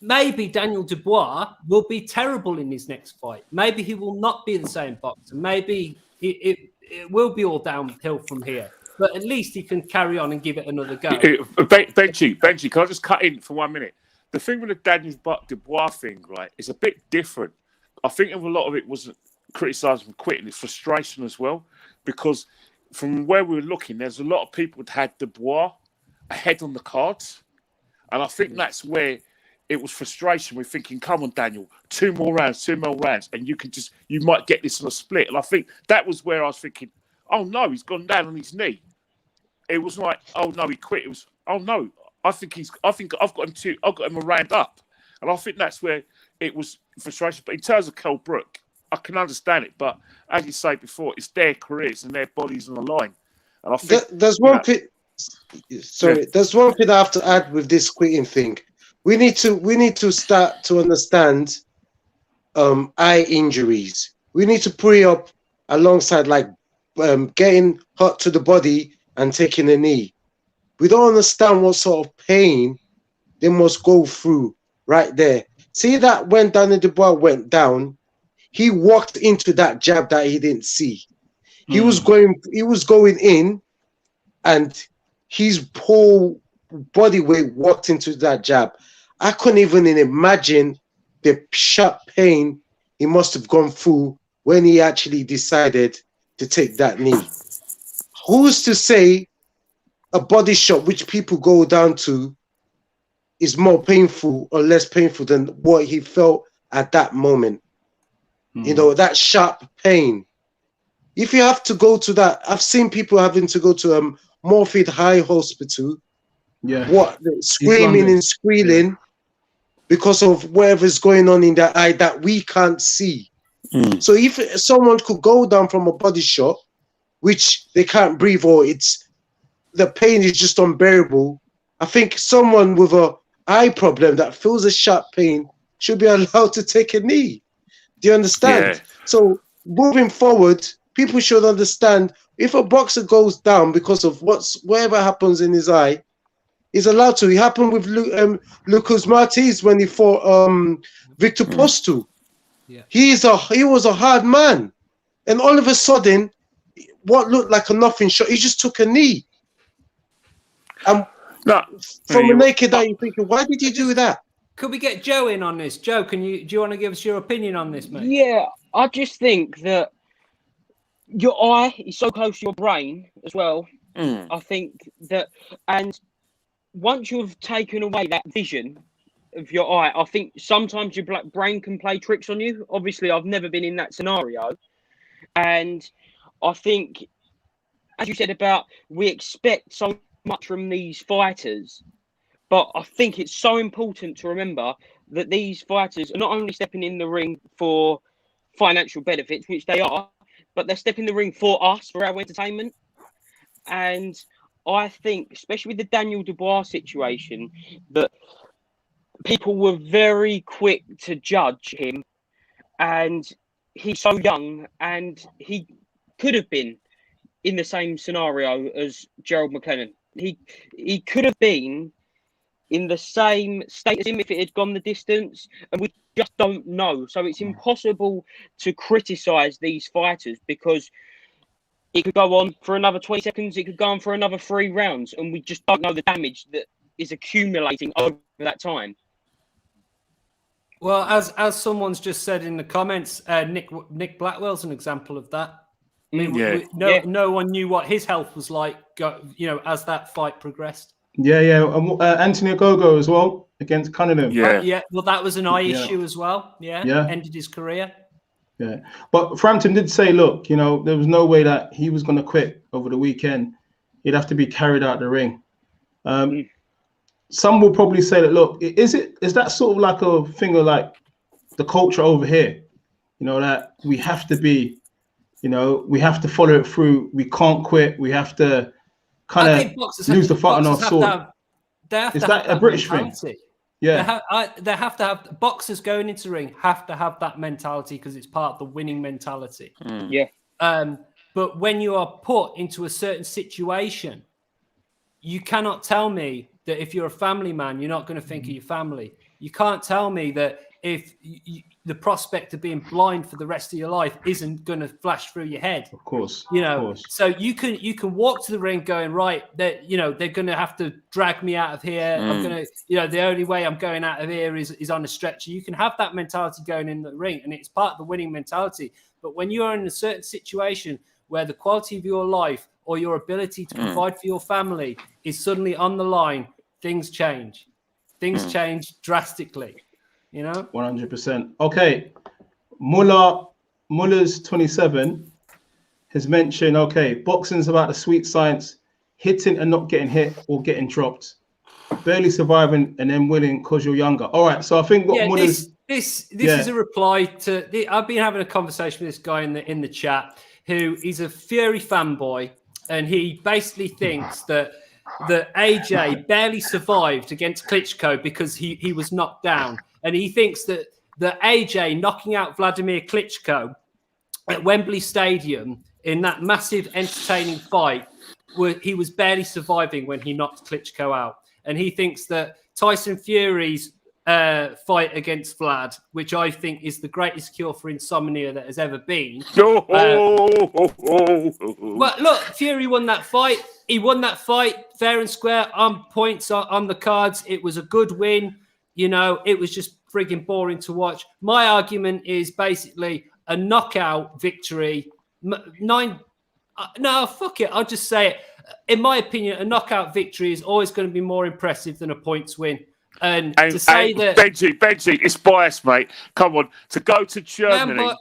maybe Daniel Dubois will be terrible in his next fight. Maybe he will not be the same boxer. Maybe it will be all downhill from here. But at least he can carry on and give it another go. Benji, can I just cut in for 1 minute? The thing with the Daniel Dubois thing, right, is a bit different. I think a lot of it wasn't criticising for quitting, it's frustration as well. Because from where we were looking, there's a lot of people that had Dubois ahead on the cards. And I think that's where it was frustration. We're thinking, come on, Daniel, 2 more rounds, and you might get this on a split. And I think that was where I was thinking, oh no, he's gone down on his knee. It was like, oh no, he quit. It was, oh no, I think I've got him a round up. And I think that's where it was frustration. But in terms of Kell Brook, I can understand it. But as you say before, it's their careers and their bodies on the line. And I think there's one thing. Sorry, there's one thing I have to add with this quitting thing. We need to start to understand eye injuries. We need to put it up alongside getting hurt to the body and taking a knee. We don't understand what sort of pain they must go through right there. See that when Daniel Dubois went down, he walked into that jab that he didn't see. He was going in, and his whole body weight walked into that jab. I couldn't even imagine the sharp pain he must have gone through when he actually decided to take that knee. Who's to say a body shot, which people go down to, is more painful or less painful than what he felt at that moment? That sharp pain. If you have to go to that, I've seen people having to go to Morfield High Hospital Yeah. What screaming London. and squealing because of whatever's going on in that eye that we can't see. So if someone could go down from a body shot, which they can't breathe, or the pain is just unbearable, I think someone with a eye problem that feels a sharp pain should be allowed to take a knee. Do you understand? Yeah. So moving forward, people should understand if a boxer goes down because of whatever happens in his eye, he's allowed to. It happened with Lucas Martins when he fought Victor Postol. Yeah. He was a hard man, and all of a sudden, what looked like a nothing shot, he just took a knee. And from a naked eye, you're thinking, why did he do that? Could we get Joe in on this? Joe, do you want to give us your opinion on this, mate? Yeah, I just think that your eye is so close to your brain as well. I think that, and once you've taken away that vision of your eye, I think sometimes your brain can play tricks on you. Obviously, I've never been in that scenario. And I think, as you said about, we expect so much from these fighters, but I think it's so important to remember that these fighters are not only stepping in the ring for financial benefits, which they are, but they're stepping in the ring for us, for our entertainment. And I think, especially with the Daniel Dubois situation, that people were very quick to judge him, and he's so young, and he could have been in the same scenario as Gerald McLennan. He could have been in the same state as him if it had gone the distance, and we just don't know. So it's impossible to criticise these fighters because it could go on for another 20 seconds, it could go on for another 3 rounds, and we just don't know the damage that is accumulating over that time. Well, as someone's just said in the comments, Nick Blackwell's an example of that. I mean, no one knew what his health was like, as that fight progressed. Yeah. Anthony Ogogo as well against Cunningham. Yeah. Well, that was an eye issue as well. Yeah. Ended his career. Yeah. But Frampton did say, look, there was no way that he was going to quit over the weekend. He'd have to be carried out the ring. Some will probably say that, look, is that sort of like a thing of like the culture over here? That we have to be, we have to follow it through. We can't quit. We have to kind of lose the fight on our sword. Is that a British thing? Yeah. They have to have boxers going into the ring have to have that mentality because it's part of the winning mentality. Yeah. But when you are put into a certain situation, you cannot tell me that if you're a family man, you're not going to think of your family. You can't tell me that if the prospect of being blind for the rest of your life isn't going to flash through your head. Of course. So you can walk to the ring going, right, that they're going to have to drag me out of here. I'm going to, the only way I'm going out of here is on a stretcher. You can have that mentality going in the ring, and it's part of the winning mentality. But when you are in a certain situation where the quality of your life or your ability to provide for your family is suddenly on the line, things change. Things change drastically. 100%. Okay. Muller's 27 has mentioned, boxing's about the sweet science, hitting and not getting hit or getting dropped, barely surviving and then winning because you're younger. All right. So I think what Muller's... This is a reply to... I've been having a conversation with this guy in the chat who is a Fury fanboy, and he basically thinks that AJ barely survived against Klitschko because he was knocked down. And he thinks that AJ knocking out Vladimir Klitschko at Wembley Stadium in that massive entertaining fight, he was barely surviving when he knocked Klitschko out. And he thinks that Tyson Fury's fight against Vlad, which I think is the greatest cure for insomnia that has ever been. Well, look, Fury won that fight. He won that fight fair and square on points on the cards. It was a good win. It was just frigging boring to watch. My argument is basically a knockout victory. No, fuck it. I'll just say it. In my opinion, a knockout victory is always going to be more impressive than a points win. And to say that Benji, it's biased, mate. Come on, to go to Germany,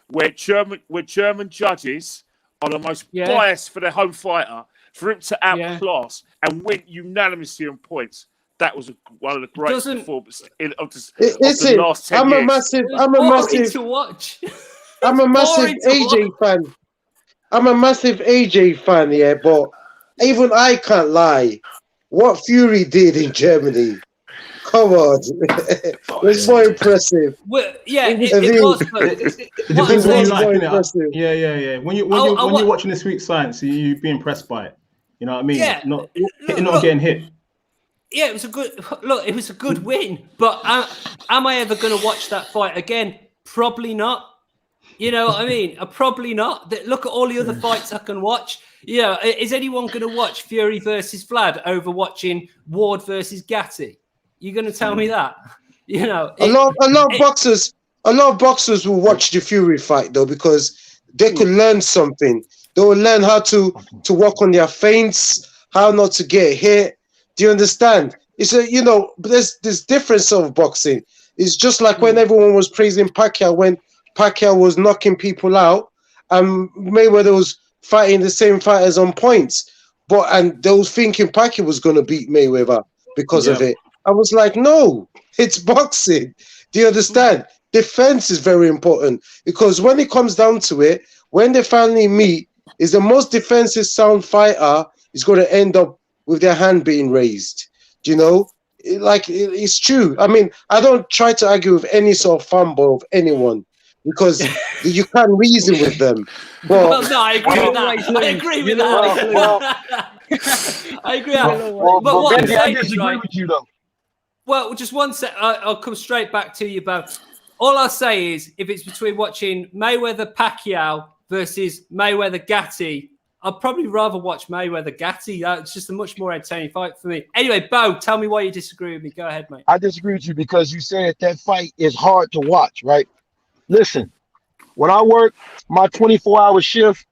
where German judges are the most biased for their home fighter, For him to outclass and win unanimously on points, that was one of the greatest performances of the last 10 years. I'm a massive to watch. I'm a massive AJ fan. I'm a massive AJ fan, yeah, but even I can't lie. What Fury did in Germany, come on, it's more impressive. Well, yeah, it was. It depends what you like. Yeah. When you're watching this week's science, you be impressed by it. You know what I mean? Yeah, not getting hit. Yeah, it was a good look. It was a good win, but am I ever going to watch that fight again? Probably not. You know what I mean? Probably not. Look at all the other fights I can watch. You know, is anyone going to watch Fury versus Vlad over watching Ward versus Gatti? You're going to tell me that? You know, a lot of boxers will watch the Fury fight though, because they could learn something. They will learn how to work on their feints, how not to get hit. Do you understand? It's there's this difference of boxing. It's just like when everyone was praising Pacquiao when Pacquiao was knocking people out, and Mayweather was fighting the same fighters on points, and they was thinking Pacquiao was going to beat Mayweather because of it. I was like, no, it's boxing. Do you understand? Defense is very important, because when it comes down to it, when they finally meet, is the most defensive sound fighter is going to end up with their hand being raised. Do you know? It's true. I mean, I don't try to argue with any sort of fanboy of anyone, because you can't reason with them. But no, I agree with that. I agree with that. I agree with that. But what I'm saying I disagree with you, though. Well, just one sec. I'll come straight back to you, Bob. All I'll say is, if it's between watching Mayweather-Pacquiao versus Mayweather-Gatti, I'd probably rather watch Mayweather-Gatti. It's just a much more entertaining fight for me. Anyway, Bo, tell me why you disagree with me. Go ahead, mate. I disagree with you because you said that fight is hard to watch, right? Listen, when I work my 24-hour shift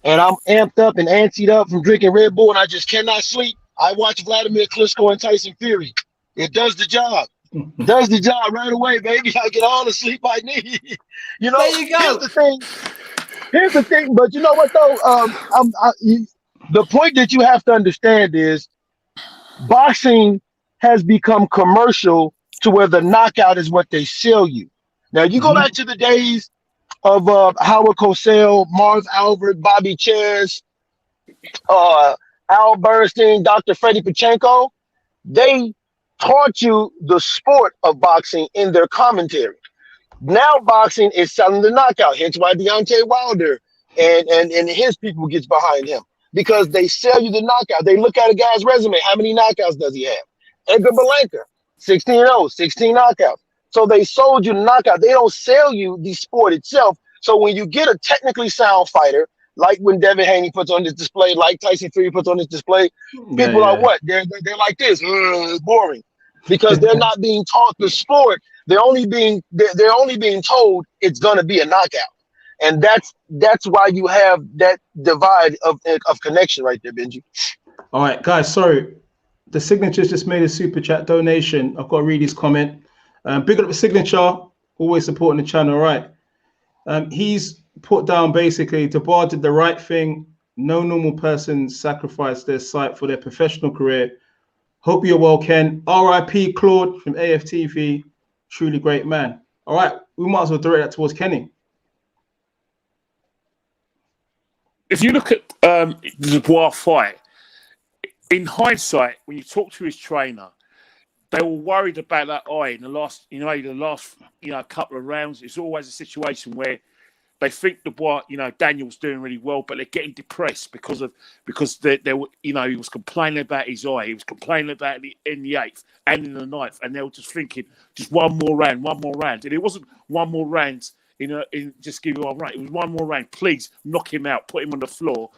and I'm amped up and antsied up from drinking Red Bull and I just cannot sleep, I watch Vladimir Klitschko and Tyson Fury. It does the job. Does the job right away, baby. I get all the sleep I need. You know, there you go. Here's the thing, but you know what though? The point that you have to understand is boxing has become commercial to where the knockout is what they sell you. Now you go back to the days of Howard Cosell, Marv Albert, Bobby Chess, Al Bernstein, Dr. Freddie Pachenko. They taught you the sport of boxing in their commentary. Now boxing is selling the knockout, hence why Deontay Wilder and his people gets behind him, because they sell you the knockout. They look at a guy's resume. How many knockouts does he have? Edgar Berlanga, 16-0, 16 knockouts. So they sold you the knockout. They don't sell you the sport itself. So when you get a technically sound fighter, like when Devin Haney puts on this display, like Tyson Fury puts on this display, people are what? They're like this, boring, because they're not being taught the sport. They're only being told it's gonna be a knockout, and that's why you have that divide of connection right there, Benji. All right, guys. Sorry, the Signature's just made a super chat donation. I've got to read his comment. Big up the Signature, always supporting the channel. Right, he's put down basically Dubois did the right thing. No normal person sacrificed their sight for their professional career. Hope you're well, Ken. R.I.P. Claude from AFTV. Truly great man. All right, we might as well direct that towards Kenny. If you look at the Dubois fight, in hindsight, when you talk to his trainer, they were worried about that eye in the last couple of rounds. It's always a situation where they think Dubois, Daniel's doing really well, but they're getting depressed because they were, he was complaining about his eye. He was complaining about it in the 8th and in the 9th, and they were just thinking, just one more round. And it wasn't one more round in just give you one round. It was one more round. Please knock him out, put him on the floor,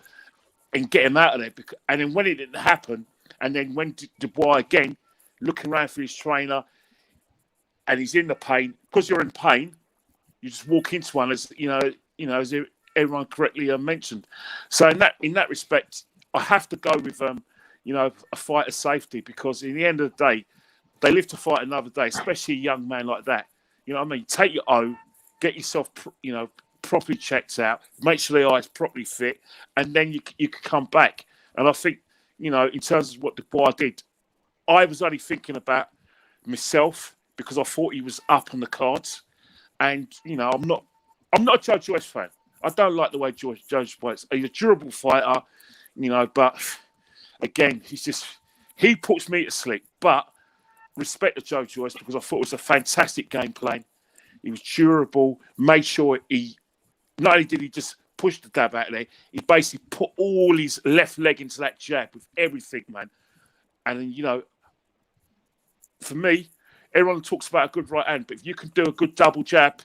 and get him out of there. And then when it didn't happen, and then when Dubois again looking around for his trainer, and he's in the pain, because you're in pain. You just walk into one, as as everyone correctly mentioned. So in that respect, I have to go with a fighter's safety, because in the end of the day, they live to fight another day, especially a young man like that. You know what I mean? Take your O, get yourself properly checked out, make sure the eye's properly fit, and then you can come back. And I think, you know, in terms of what I did, I was only thinking about myself because I thought he was up on the cards. And, you know, I'm not a Joe Joyce fan. I don't like the way Joe Joyce fights. He's a durable fighter, you know, but again, he puts me to sleep. But respect to Joe Joyce because I thought it was a fantastic game plan. He was durable, made sure not only did he just push the jab out there, he basically put all his left leg into that jab with everything, man. And, you know, for me, everyone talks about a good right hand, but if you can do a good double jab,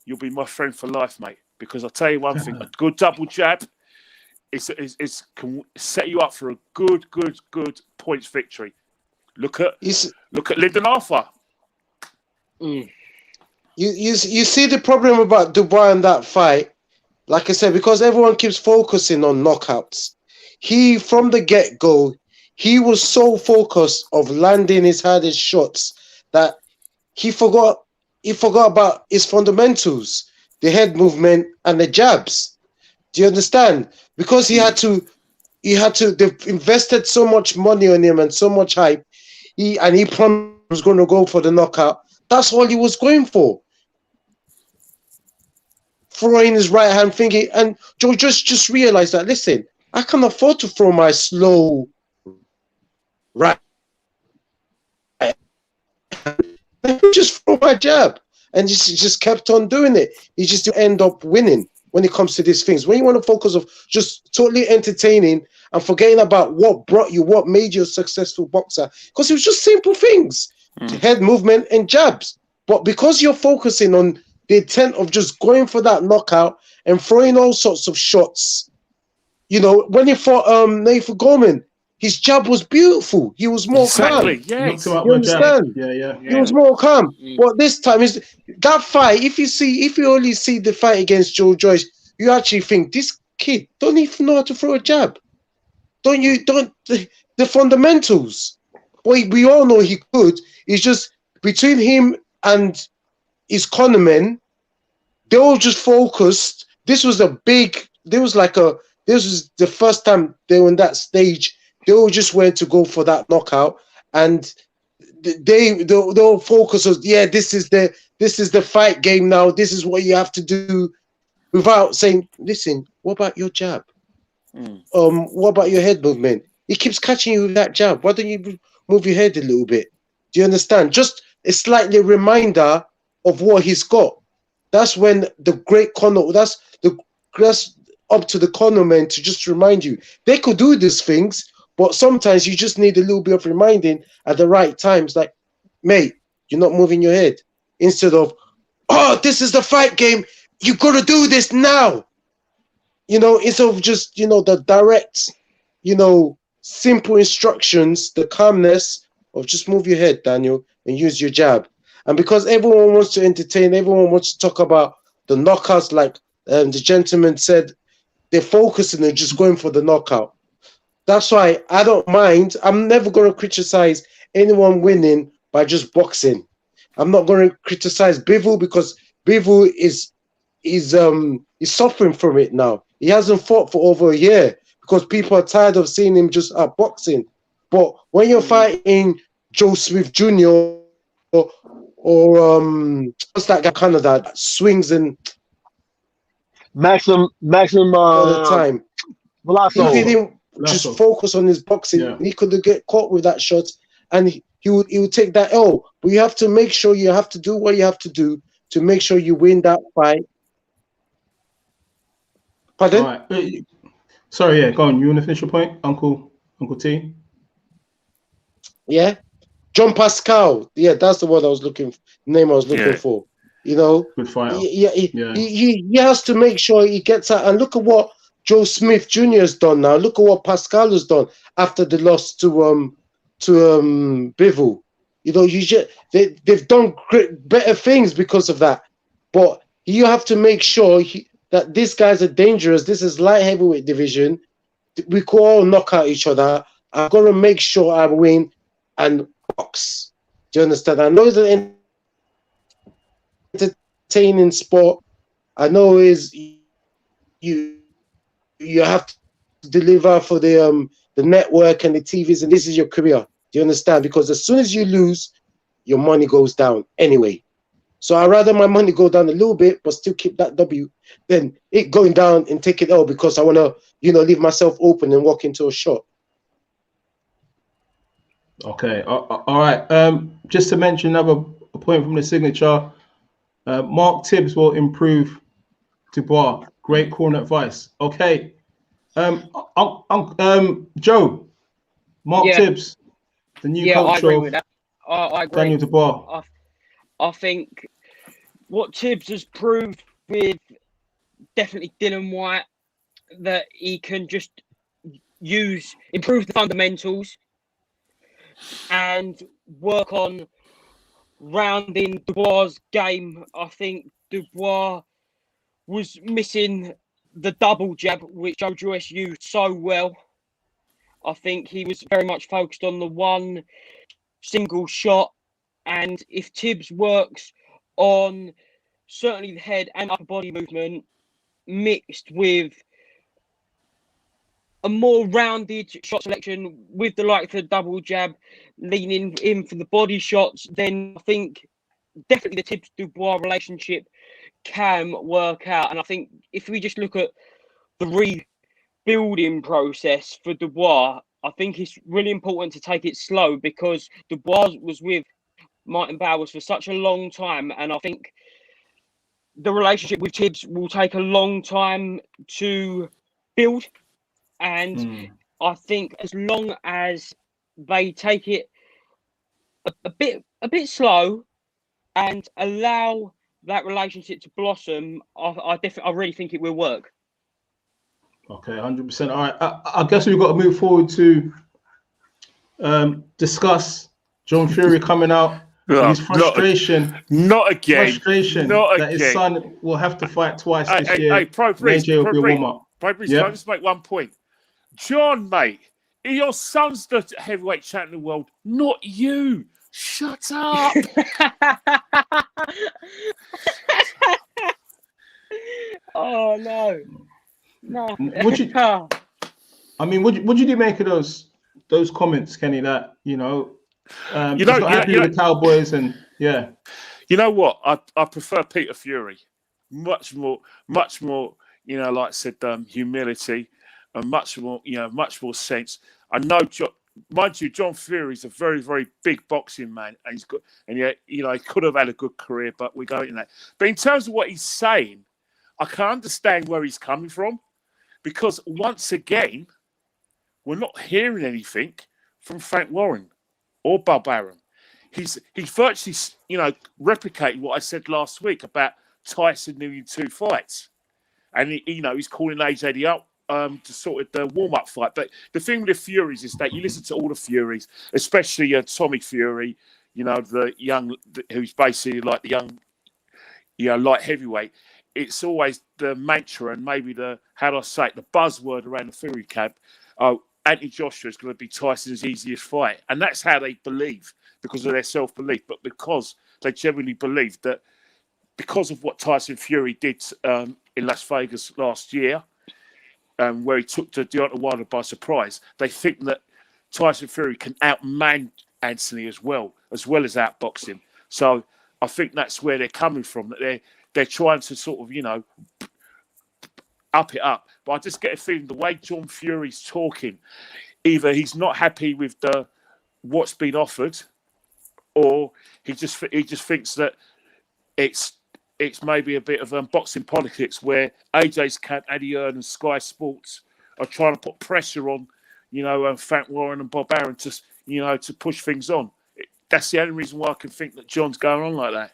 you'll be my friend for life, mate. Because I'll tell you one thing, a good double jab can set you up for a good points victory. Look at Lyndon Arthur. You see the problem about Dubois in that fight, like I said, because everyone keeps focusing on knockouts. He, from the get-go, he was so focused of landing his hardest shots that he forgot about his fundamentals, the head movement and the jabs. Do you understand? Because they've invested so much money on him and so much hype. He promised he was going to go for the knockout. That's all he was going for. Throwing his right hand thinking, and Joe just realized that, listen, I can afford to throw my slow right. Just throw my jab. And just kept on doing it. He just end up winning when it comes to these things. When you want to focus on just totally entertaining and forgetting about what made you a successful boxer, because it was just simple things, head movement and jabs. But because you're focusing on the intent of just going for that knockout and throwing all sorts of shots, you know, when he fought Nathan Gorman, his jab was beautiful. He was more calm. Yeah, you understand? Yeah. He was more calm. But this time, that fight, if you only see the fight against Joe Joyce, you actually think this kid don't even know how to throw a jab. The fundamentals. We all know he could. It's just between him and his cornermen, they all just focused. This was the first time they were in that stage. They all just went to go for that knockout, and they all focus on, this is the fight game now. This is what you have to do, without saying, listen, what about your jab? What about your head movement? He keeps catching you with that jab. Why don't you move your head a little bit? Do you understand? Just a slightly reminder of what he's got. That's when the great corner. That's up to the cornermen to just remind you. They could do these things. But sometimes you just need a little bit of reminding at the right times, like, mate, you're not moving your head. Instead of, this is the fight game. You got to do this now. You know, instead of just, you know, the direct, you know, simple instructions, the calmness of just move your head, Daniel, and use your jab. And because everyone wants to entertain, everyone wants to talk about the knockouts, like the gentleman said, they're focusing and just going for the knockout. That's why I don't mind. I'm never going to criticize anyone winning by just boxing. I'm not going to criticize Bivol because Bivol is suffering from it now. He hasn't fought for over a year because people are tired of seeing him just out boxing. But when you're fighting Joe Smith Jr. or what's that guy Canada that swings and Maxim all the time. Velasco. Just focus on his boxing. Yeah. He could get caught with that shot, and he would take that L. But you have to make sure you have to do what you have to do to make sure you win that fight. Pardon? Right. Sorry, yeah, go on. You want to finish your point, Uncle T? Yeah, John Pascal. Yeah, that's the word I was looking for. Name I was looking for. You know, good fighter. He has to make sure he gets out. And look at what Joe Smith Jr. has done now. Look at what Pascal has done after the loss to Bivol. You know, they've done better things because of that. But you have to make sure that these guys are dangerous. This is light heavyweight division. We could all knock out each other. I've got to make sure I win and box. Do you understand? I know it's an entertaining sport. I know you have to to deliver for the network and the TVs, and this is your career. Do you understand? Because as soon as you lose, your money goes down anyway. So I'd rather my money go down a little bit, but still keep that W, than it going down and take it out because I want to, leave myself open and walk into a shot. Okay. All right. Just to mention another point from the signature, Mark Tibbs will improve Dubois. Great corner advice. Okay. Joe, Mark Tibbs, the new coach I agree of with that. I agree. Daniel Dubois. I think what Tibbs has proved with definitely Dylan White, that he can just improve the fundamentals and work on rounding Dubois' game. I think Dubois was missing the double jab, which Joe Joyce used so well. I think he was very much focused on the one single shot. And if Tibbs works on certainly the head and upper body movement mixed with a more rounded shot selection with the like the double jab, leaning in for the body shots, then I think definitely the Tibbs-Dubois relationship can work out. And I think if we just look at the rebuilding process for Dubois, I think it's really important to take it slow because Dubois was with Martin Bowers for such a long time, and I think the relationship with Tibbs will take a long time to build. And I think as long as they take it a bit slow and allow that relationship to blossom, I really think it will work. Okay, 100%. All right, I guess we've got to move forward to discuss John Fury coming out. His frustration. Not again. Frustration that his son will have to fight twice this year. Pro Breeze, will be a warm-up. Pro Breeze, can I just make one point? John, mate, your son's the heavyweight champion of the world, not you. Shut up. Oh, no. What do you make of those comments, Kenny, that, he's not happy with the Cowboys and, yeah. You know what? I prefer Peter Fury. Much more, like I said, humility and much more sense. I know, mind you, John Fury's a very, very big boxing man, and he's good, and yet, he could have had a good career, but we go into that. But in terms of what he's saying, I can understand where he's coming from, because once again, we're not hearing anything from Frank Warren or Bob Arum. He's virtually, replicated what I said last week about Tyson needing 2 fights, and he's calling AJ up to sort of the warm-up fight. But the thing with the Furies is that you listen to all the Furies, especially Tommy Fury, the young, who's basically like the young, light heavyweight. It's always the mantra and maybe the buzzword around the Fury camp. Oh, Anthony Joshua is going to be Tyson's easiest fight, and that's how they believe, because of their self-belief, but because they genuinely believe that because of what Tyson Fury did in Las Vegas last year, where he took Deontay Wilder by surprise, they think that Tyson Fury can outman Anthony as well as outbox him. So I think that's where they're coming from, that they're trying to sort of, up it up. But I just get a feeling the way John Fury's talking, either he's not happy with what's been offered, or he just thinks that it's maybe a bit of boxing politics where AJ's camp, Eddie Hearn and Sky Sports are trying to put pressure on, Frank Warren and Bob Arum to push things on. That's the only reason why I can think that John's going on like that.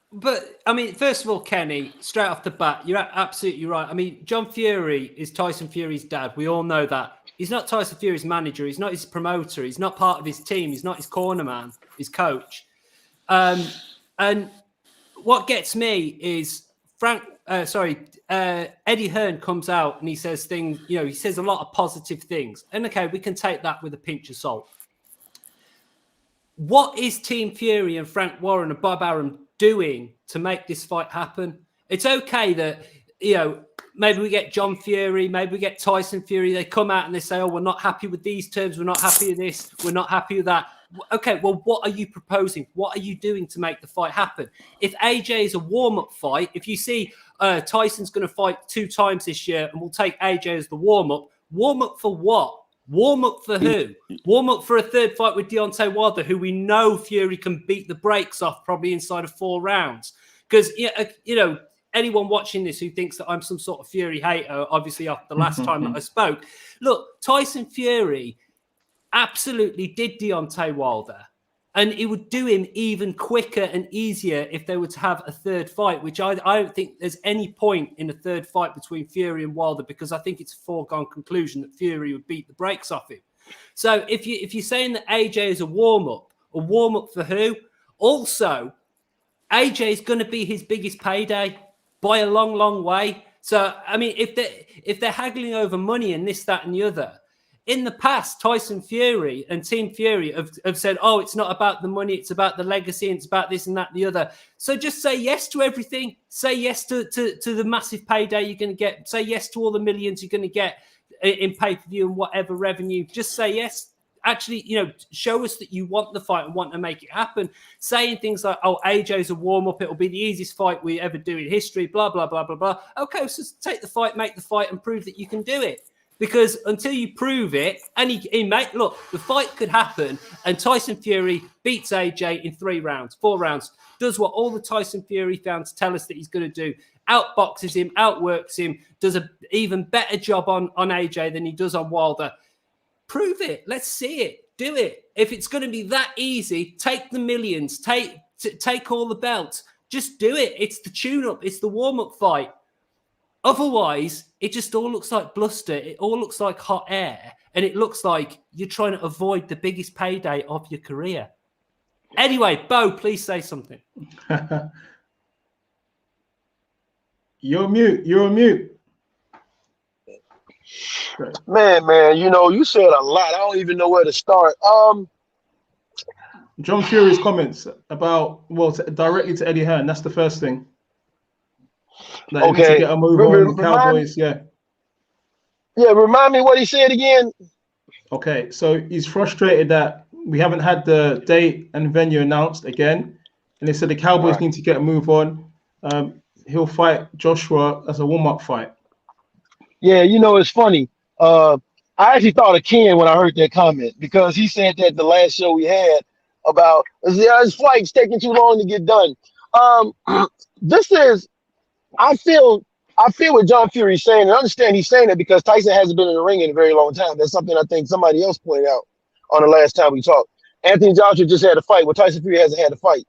But, I mean, first of all, Kenny, straight off the bat, you're absolutely right. I mean, John Fury is Tyson Fury's dad. We all know that. He's not Tyson Fury's manager. He's not his promoter. He's not part of his team. He's not his corner man, his coach. And what gets me is Eddie Hearn comes out and he says things, he says a lot of positive things. And okay, we can take that with a pinch of salt. What is Team Fury and Frank Warren and Bob Arum doing to make this fight happen? It's okay that, maybe we get John Fury, maybe we get Tyson Fury. They come out and they say, oh, we're not happy with these terms. We're not happy with this. We're not happy with that. Okay, well, what are you proposing? What are you doing to make the fight happen? If AJ is a warm-up fight, if you see Tyson's going to fight 2 times this year and we'll take AJ as the warm-up for what? Warm-up for who? Warm-up for a third fight with Deontay Wilder, who we know Fury can beat the brakes off probably inside of 4 rounds. Because, you know, anyone watching this who thinks that I'm some sort of Fury hater, obviously after the last time that I spoke, look, Tyson Fury absolutely did Deontay Wilder, and it would do him even quicker and easier if they were to have a third fight, which I don't think there's any point in a third fight between Fury and Wilder, because I think it's a foregone conclusion that Fury would beat the brakes off him. So if you're saying that AJ is a warm-up for who? Also, AJ is going to be his biggest payday by a long, long way. So, I mean, if they're haggling over money and this, that, and the other, in the past, Tyson Fury and Team Fury have said, oh, it's not about the money, it's about the legacy, and it's about this and that and the other. So just say yes to everything. Say yes to the massive payday you're going to get. Say yes to all the millions you're going to get in pay-per-view and whatever revenue. Just say yes. Actually, you know, show us that you want the fight and want to make it happen. Saying things like, oh, AJ's a warm-up, it'll be the easiest fight we ever do in history, blah, blah, blah, blah, blah. Okay, so take the fight, make the fight, and prove that you can do it. Because until you prove it, and he mate, look, the fight could happen, and Tyson Fury beats AJ in 3 rounds, 4 rounds, does what all the Tyson Fury fans tell us that he's going to do, outboxes him, outworks him, does an even better job on AJ than he does on Wilder. Prove it. Let's see it. Do it. If it's going to be that easy, take the millions, take all the belts. Just do it. It's the tune-up. It's the warm-up fight. Otherwise, it just all looks like bluster. It all looks like hot air. And it looks like you're trying to avoid the biggest payday of your career. Anyway, Bo, please say something. You're on mute. You're on mute. Man, you know, you said a lot. I don't even know where to start. John Fury's comments about, well, directly to Eddie Hearn. That's the first thing. That okay. To get a move on the Cowboys, yeah. Yeah, remind me what he said again. Okay, so he's frustrated that we haven't had the date and venue announced again. And they said the Cowboys need to get a move on. He'll fight Joshua as a warm-up fight. Yeah, you know, it's funny. I actually thought of Ken when I heard that comment, because he said that the last show we had about his flight's taking too long to get done. This is, I feel what John Fury's saying, and I understand he's saying it because Tyson hasn't been in the ring in a very long time. That's something I think somebody else pointed out on the last time we talked. Anthony Joshua just had a fight. Well, Tyson Fury hasn't had a fight.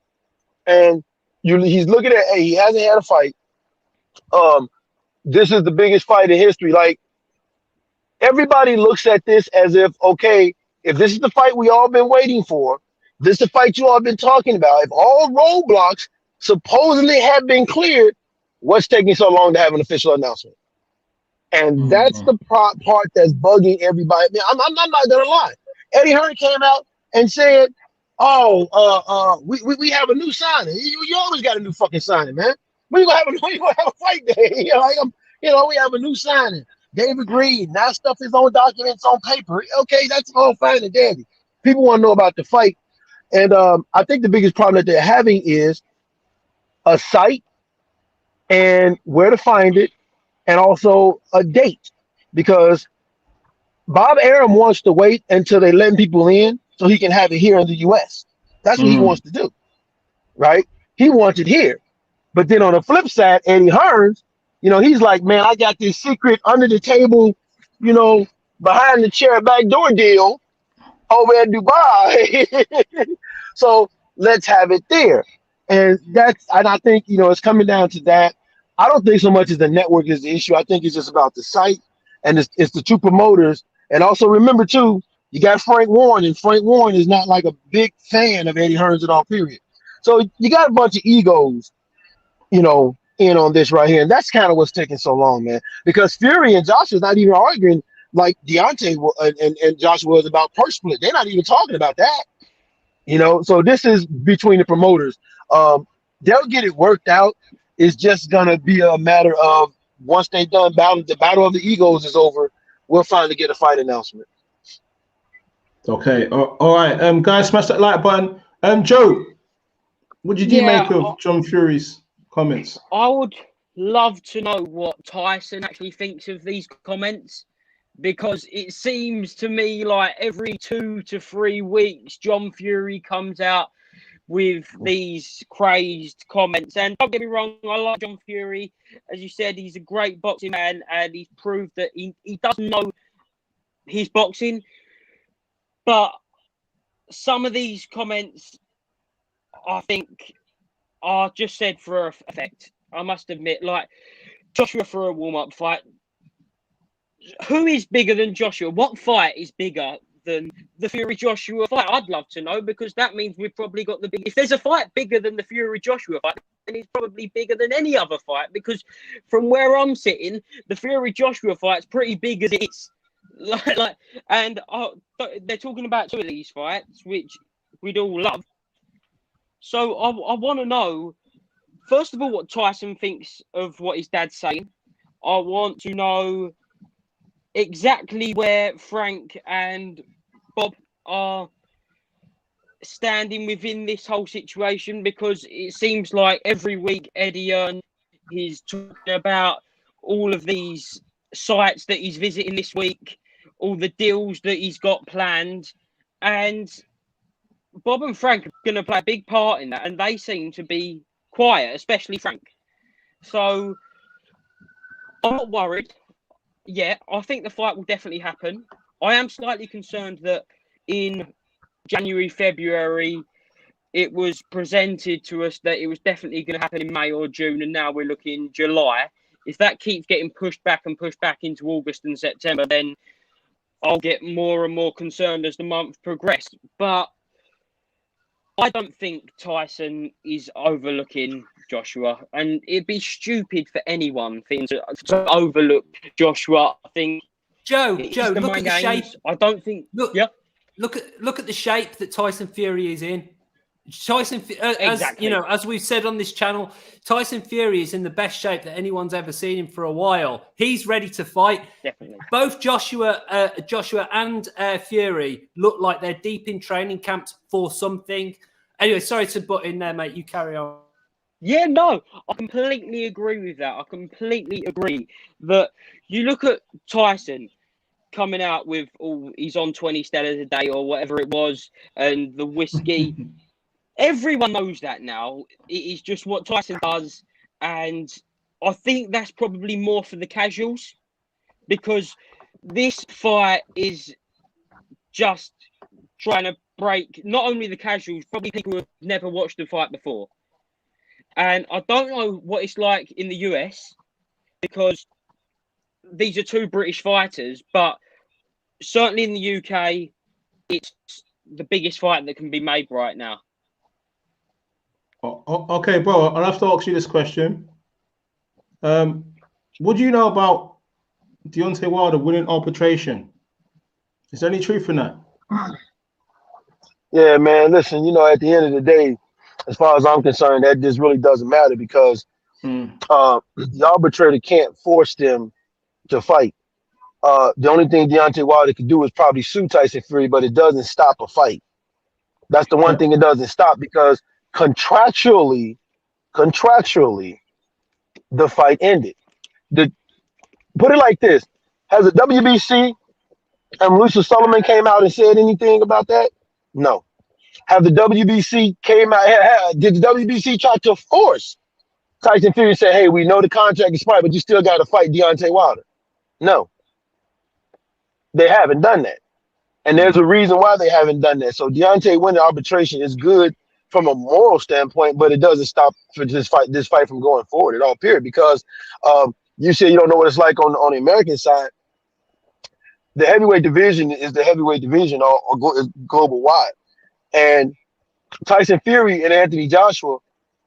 And he's looking at, hey, he hasn't had a fight. This is the biggest fight in history. Like, everybody looks at this as if, okay, if this is the fight we all been waiting for, this is the fight you all been talking about, if all roadblocks supposedly have been cleared, what's taking so long to have an official announcement? And that's the part that's bugging everybody. I mean, I'm not gonna lie. Eddie Hearn came out and said, "Oh, we have a new signing. You always got a new fucking signing, man. We gonna have a fight day. We have a new signing. They've agreed. Now stuff is on documents on paper. Okay, that's all fine and dandy. People want to know about the fight, and I think the biggest problem that they're having is a site and where to find it, and also a date, because Bob Arum wants to wait until they let people in so he can have it here in the U.S. That's what he wants to do, right? He wants it here. But then on the flip side, Eddie Hearn's, he's like, man, I got this secret under the table, behind the chair backdoor deal over at Dubai. So let's have it there. And I think, it's coming down to that. I don't think so much as the network is the issue. I think it's just about the site, and it's the two promoters. And also remember too, you got Frank Warren, and Frank Warren is not like a big fan of Eddie Hearn's at all, period. So you got a bunch of egos, in on this right here. And that's kind of what's taking so long, man. Because Fury and Joshua's not even arguing like Deontay and Joshua was about purse split. They're not even talking about that. So this is between the promoters. They'll get it worked out. It's just gonna be a matter of once they done the battle of the egos is over, we'll finally get a fight announcement. Okay. All right. Guys, smash that like button. Joe, what did you make of John Fury's comments? I would love to know what Tyson actually thinks of these comments, because it seems to me like every 2 to 3 weeks, John Fury comes out with these crazed comments. And don't get me wrong, I like John Fury. As you said, he's a great boxing man, and he's proved that he does know his boxing. But some of these comments, I think, are just said for effect. I must admit, like Joshua for a warm-up fight. Who is bigger than Joshua? What fight is bigger than the Fury Joshua fight? I'd love to know, because that means we've probably got the big. If there's a fight bigger than the Fury Joshua fight, then it's probably bigger than any other fight. Because from where I'm sitting, the Fury Joshua fight's pretty big as it is. And they're talking about 2 of these fights, which we'd all love. So I want to know, first of all, what Tyson thinks of what his dad's saying. I want to know exactly where Frank and Bob are standing within this whole situation, because it seems like every week Eddie Hearn is talking about all of these sites that he's visiting this week, all the deals that he's got planned, and Bob and Frank are going to play a big part in that, and they seem to be quiet, especially Frank. So I'm not worried. Yeah, I think the fight will definitely happen. I am slightly concerned that in January, February, it was presented to us that it was definitely going to happen in May or June, and now we're looking July. If that keeps getting pushed back into August and September, then I'll get more and more concerned as the month progressed. But I don't think Tyson is overlooking Joshua, and it'd be stupid for anyone to overlook Joshua. I think Joe, look at the shape. I don't think. Look at the shape that Tyson Fury is in. Exactly. As we've said on this channel, Tyson Fury is in the best shape that anyone's ever seen him for a while. He's ready to fight. Definitely. Both Joshua and Fury look like they're deep in training camps for something. Anyway, sorry to butt in there, mate. You carry on. Yeah, no, I completely agree with that. I completely agree that you look at Tyson coming out with he's on 20 Stellas a day or whatever it was, and the whiskey. Everyone knows that now. It is just what Tyson does, and I think that's probably more for the casuals, because this fight is just trying to break not only the casuals, probably people who have never watched the fight before. And I don't know what it's like in the US, because these are 2 British fighters, but certainly in the UK, it's the biggest fight that can be made right now. Okay, bro, I'll have to ask you this question. What do you know about Deontay Wilder winning arbitration? Is there any truth in that? Yeah, man. Listen, at the end of the day, as far as I'm concerned, that just really doesn't matter, because the arbitrator can't force them to fight. The only thing Deontay Wilder could do is probably sue Tyson Fury, but it doesn't stop a fight. That's the one thing it doesn't stop, because contractually, the fight ended. Put it like this: has the WBC and Lucius Sullivan came out and said anything about that? No. Have the WBC came out? Did the WBC try to force Tyson Fury to say, "Hey, we know the contract is expired, but you still got to fight Deontay Wilder"? No, they haven't done that, and there's a reason why they haven't done that. So Deontay winning arbitration is good from a moral standpoint, but it doesn't stop for this fight from going forward at all. Period. Because you said you don't know what it's like on the American side. The heavyweight division is the heavyweight division global wide. And Tyson Fury and Anthony Joshua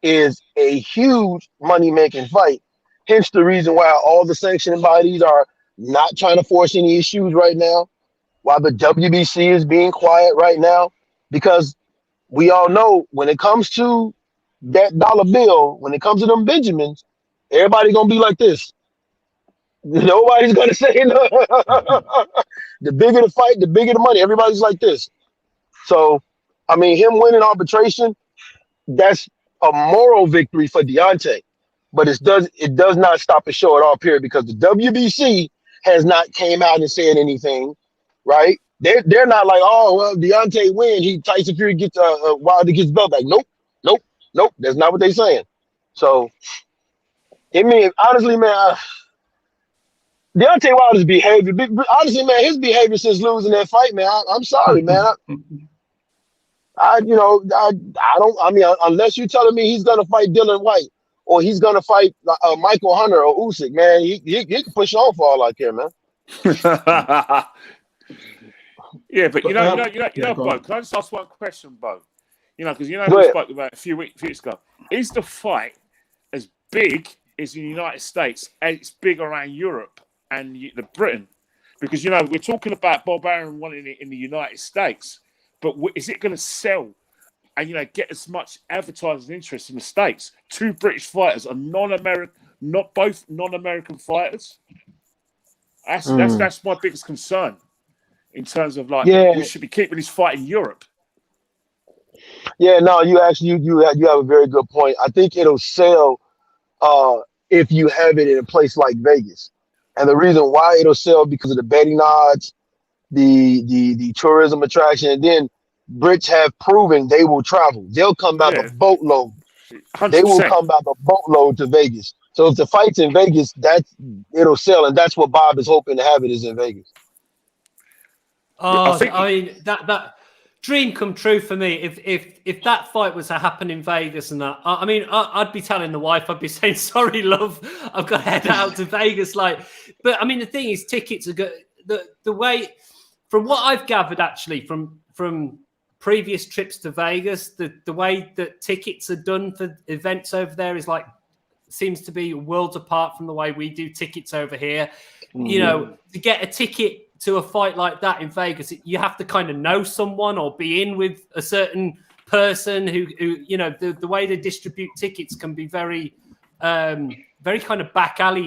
is a huge money-making fight. Hence the reason why all the sanctioning bodies are not trying to force any issues right now, why the WBC is being quiet right now, because we all know when it comes to that dollar bill, when it comes to them Benjamins, everybody going to be like this. Nobody's gonna say no. The bigger the fight, the bigger the money. Everybody's like this. So, I mean, him winning arbitration, that's a moral victory for Deontay. But it does not stop the show at all, period, because the WBC has not came out and said anything, right? They're not like, oh well, Deontay win, Tyson Fury gets Wilder gets belt back. Nope. That's not what they're saying. So, I mean, honestly, man, Deontay Wilder's behavior, honestly, man, his behavior since losing that fight, man, I'm sorry, man. I don't. I mean, unless you're telling me he's gonna fight Dylan White or he's gonna fight Michael Hunter or Usyk, man, he can push on for all I care, man. Yeah, but you know, Bo, can I just ask one question, Bo? You know, because we spoke about a few weeks ago. Is the fight as big as in the United States and it's big around Europe and the Britain? Because we're talking about Bob Arum wanting it in the United States, but is it going to sell and get as much advertising interest in the States? Two British fighters are not both non-American fighters. That's my biggest concern in terms of we should be keeping this fight in Europe. Yeah, no, you have a very good point. I think it'll sell if you have it in a place like Vegas. And the reason why it'll sell because of the betting odds, the tourism attraction, and then Brits have proven they will travel. They'll come back a boatload. 100%. They will come back a boatload to Vegas. So if the fight's in Vegas, it'll sell, and that's what Bob is hoping to have it is in Vegas. Oh, I mean that dream come true for me. If that fight was to happen in Vegas and that, I mean, I'd be telling the wife, I'd be saying, "Sorry, love, I've got to head out to Vegas." But I mean, the thing is, tickets are good. The way, from what I've gathered, actually, from previous trips to Vegas, the way that tickets are done for events over there is seems to be worlds apart from the way we do tickets over here. To get a ticket to a fight like that in Vegas, you have to kind of know someone or be in with a certain person who the way they distribute tickets can be very very kind of back alley.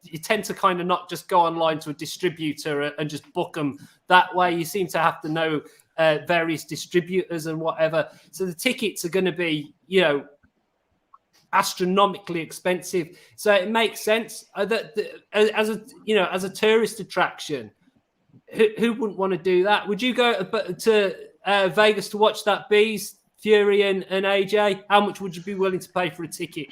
You tend to kind of not just go online to a distributor and just book them that way. You seem to have to know various distributors and whatever. So the tickets are going to be, astronomically expensive. So it makes sense that as a tourist attraction, who wouldn't want to do that? Would you go to Vegas to watch that Beez, Fury and AJ? How much would you be willing to pay for a ticket?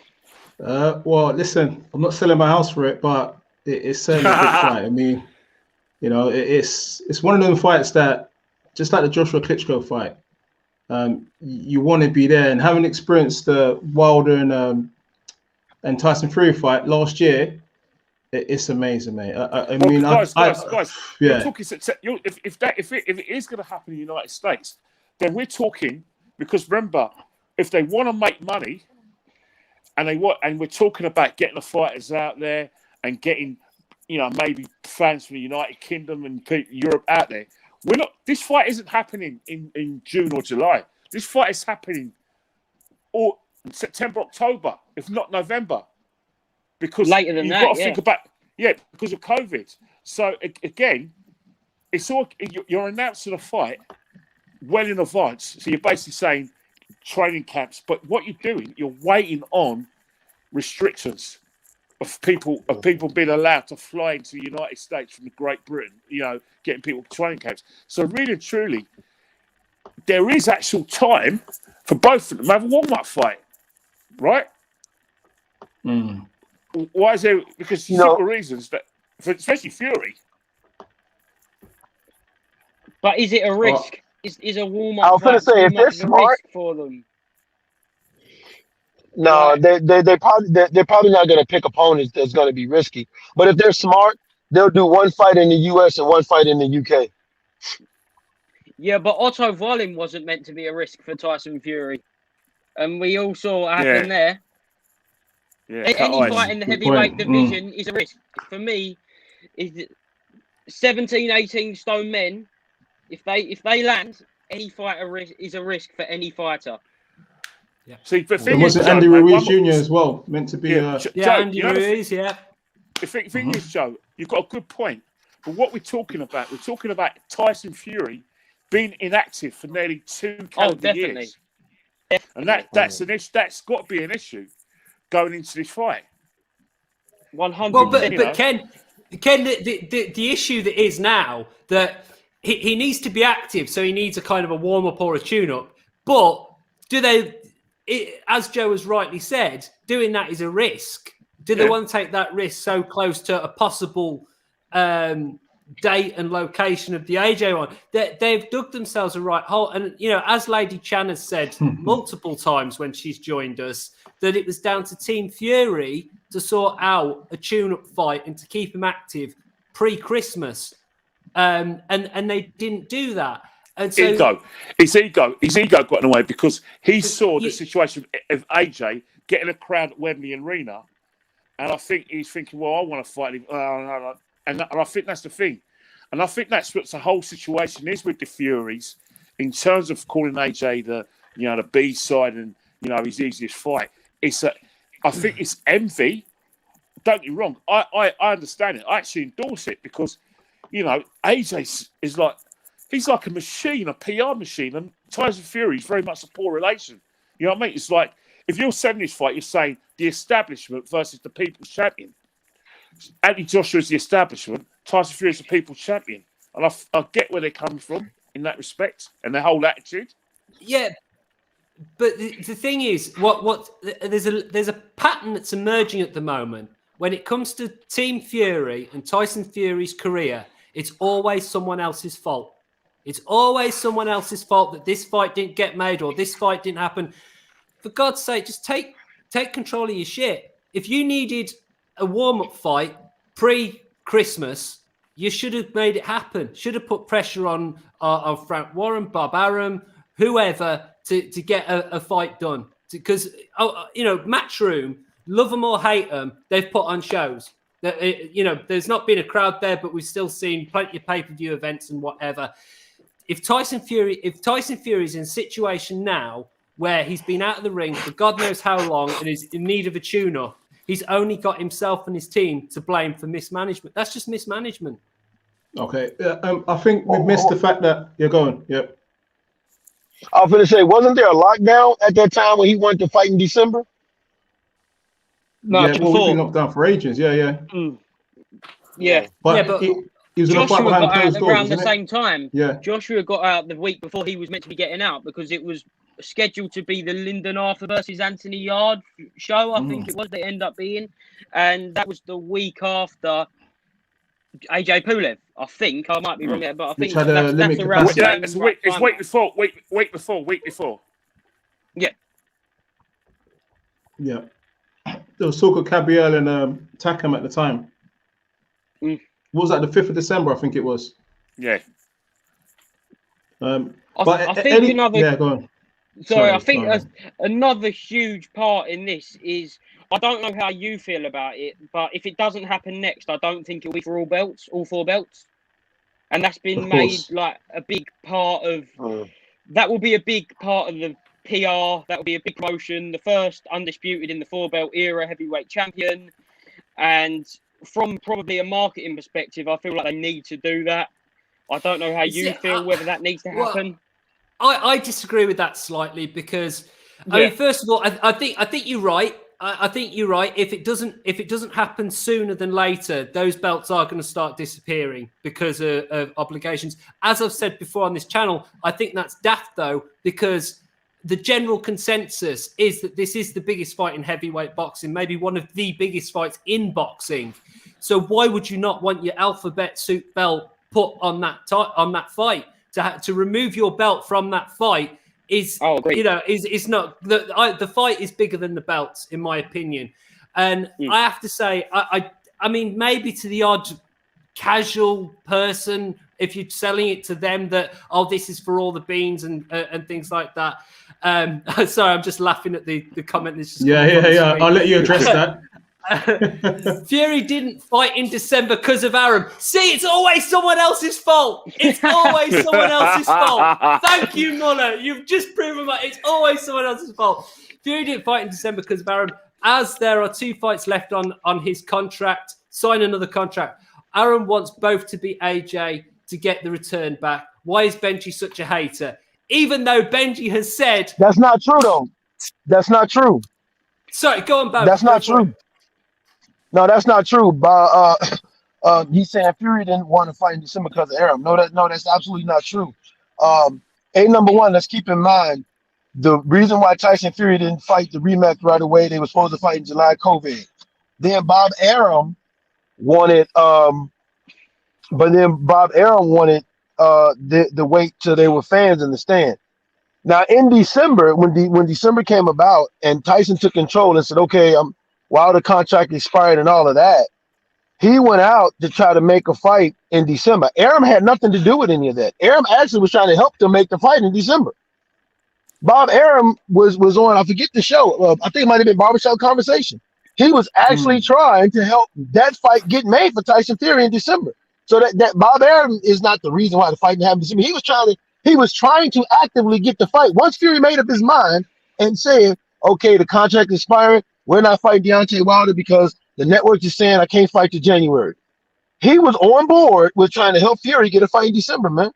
Well, listen, I'm not selling my house for it, but it's certainly a good fight. I mean, it's one of those fights that, just like the Joshua Klitschko fight, you want to be there. And having experienced the Wilder and Tyson Fury fight last year, it's amazing, mate. Guys, you're talking. If it is going to happen in the United States, then we're talking, because remember, if they want to make money, and we're talking about getting the fighters out there and getting, maybe fans from the United Kingdom and Europe out there. This fight isn't happening in June or July. This fight is happening September, October, if not November. Because later than that, think about because of COVID. So again, it's all you're announcing a fight well in advance. So you're basically saying training camps, but what you're doing, you're waiting on restrictions of people being allowed to fly into the United States from Great Britain. Getting people to training camps. So really and truly, there is actual time for both of them to have a warm-up fight, right? Mm. Why is there? Because simple reasons that, especially Fury. But is it a risk? Is a warm-up? I was going to say, if they're smart for them. No, they're probably not going to pick opponents that's going to be risky. But if they're smart, they'll do one fight in the US and one fight in the UK. Yeah, but Otto Wallin wasn't meant to be a risk for Tyson Fury, and we all saw what happened there. Yeah, any fight in the heavyweight division is a risk. For me, is 17, 18 stone men. If they land, any fighter is a risk for any fighter. Yeah. See, but wasn't Andy Ruiz Jr. as well meant to be? Andy Ruiz, yeah. The thing is, Joe, you've got a good point. But what we're talking about Tyson Fury being inactive for nearly 2 calendar years. And that's an issue. That's got to be an issue going into this fight. 100%. Well, but Ken, the issue that is now that he needs to be active, so he needs a kind of a warm up or a tune up. But as Joe has rightly said, doing that is a risk. Do they want to take that risk so close to a possible date and location of the AJ one? They've dug themselves a right hole. And, you know, as Lady Chan has said multiple times when she's joined us, that it was down to Team Fury to sort out a tune-up fight and to keep him active pre-Christmas. And they didn't do that. And so, His ego got in the way because he saw the situation of AJ getting a crowd at Wembley Arena. And I think he's thinking, well, I want to fight him. And I think that's the thing. And I think that's what the whole situation is with the Furies in terms of calling AJ the Beez side and, you know, his easiest fight. I think it's envy. Don't get me wrong. I understand it. I actually endorse it because, you know, AJ is like, he's like a machine, a PR machine. And Tyson Fury is very much a poor relation. You know what I mean? It's like, if you're selling this fight, you're saying the establishment versus the people's champion. Anthony Joshua is the establishment. Tyson Fury is the people's champion. And I get where they're coming from in that respect and their whole attitude. Yeah. But the thing is, there's a pattern that's emerging at the moment. When it comes to Team Fury and Tyson Fury's career, it's always someone else's fault. It's always someone else's fault that this fight didn't get made or this fight didn't happen. For God's sake, just take control of your shit. If you needed a warm-up fight pre-Christmas, you should have made it happen. Should have put pressure on Frank Warren, Bob Arum, whoever, to get a fight done. Because, you know, Matchroom, love them or hate them, they've put on shows. You know, there's not been a crowd there, but we've still seen plenty of pay-per-view events and whatever. If Tyson Fury is in a situation now where he's been out of the ring for God knows how long and is in need of a tune-up, he's only got himself and his team to blame for mismanagement. That's just mismanagement. Okay. I think we've missed the fact that you're going. Yep. I was going to say, wasn't there a lockdown at that time when he wanted to fight in December? No, yeah, well, we've been locked down for ages. Yeah. Yeah. But he was going to fight Joshua behind got out closed doors, around the wasn't it? same time. Yeah. Joshua got out the week before he was meant to be getting out because it was scheduled to be the Lyndon Arthur versus Anthony Yard show, I think it was, they end up being. And that was the week after AJ Pulev, I think. I might be wrong there, but I think that's around the same It's week before. Yeah. Yeah. There was talk of Cabriel and Takam at the time. What was that, the 5th of December, I think it was. Yeah. I think yeah, go on. Sorry, I think another huge part in this is, I don't know how you feel about it, but if it doesn't happen next, I don't think it'll be for all 4 belts. And that's been made like a big part of, that will be a big part of the PR, that will be a big promotion, the first undisputed in the 4-belt era heavyweight champion. And from probably a marketing perspective, I feel like they need to do that. I don't know how you feel, whether that needs to happen. I disagree with that slightly because I mean, first of all, I think you're right. I think you're right. If it doesn't happen sooner than later, those belts are going to start disappearing because of obligations. As I've said before on this channel, I think that's daft though, because the general consensus is that this is the biggest fight in heavyweight boxing, maybe one of the biggest fights in boxing. So why would you not want your alphabet soup belt put on that fight? To remove your belt from that fight is not the fight is bigger than the belts, in my opinion. And I have to say, I mean, maybe to the odd casual person, if you're selling it to them that, this is for all the beans and things like that. Sorry, I'm just laughing at the comment. That's just I'll let you address that. Fury didn't fight in December because of Arum. See, it's always someone else's fault. It's always someone else's fault. Thank you, Muller. You've just proven it's always someone else's fault. Fury didn't fight in December because of Arum, as there are 2 fights left on his contract. sign another contract. Aaron wants both to be AJ to get the return back. Why is Benji such a hater? Even though Benji has said... That's not true, though. That's not true. Sorry, go on, Bo. That's not true. No, that's not true. He's saying Fury didn't want to fight in December because of Aram. No, that's absolutely not true. Number one, let's keep in mind the reason why Tyson Fury didn't fight the rematch right away. They were supposed to fight in July, COVID. Then Bob Arum wanted, but then Bob Arum wanted the wait till they were fans in the stand. Now in December, when December came about and Tyson took control and said, okay, while the contract expired and all of that, he went out to try to make a fight in December. Arum had nothing to do with any of that. Arum actually was trying to help them make the fight in December. Bob Arum was on, I forget the show, I think it might have been Barbershop Conversation. He was actually trying to help that fight get made for Tyson Fury in December. So that Bob Arum is not the reason why the fight didn't happen in December. He was trying to actively get the fight. Once Fury made up his mind and said, okay, the contract is expiring, we're not fighting Deontay Wilder because the network is saying I can't fight till January. He was on board with trying to help Fury get a fight in December, man.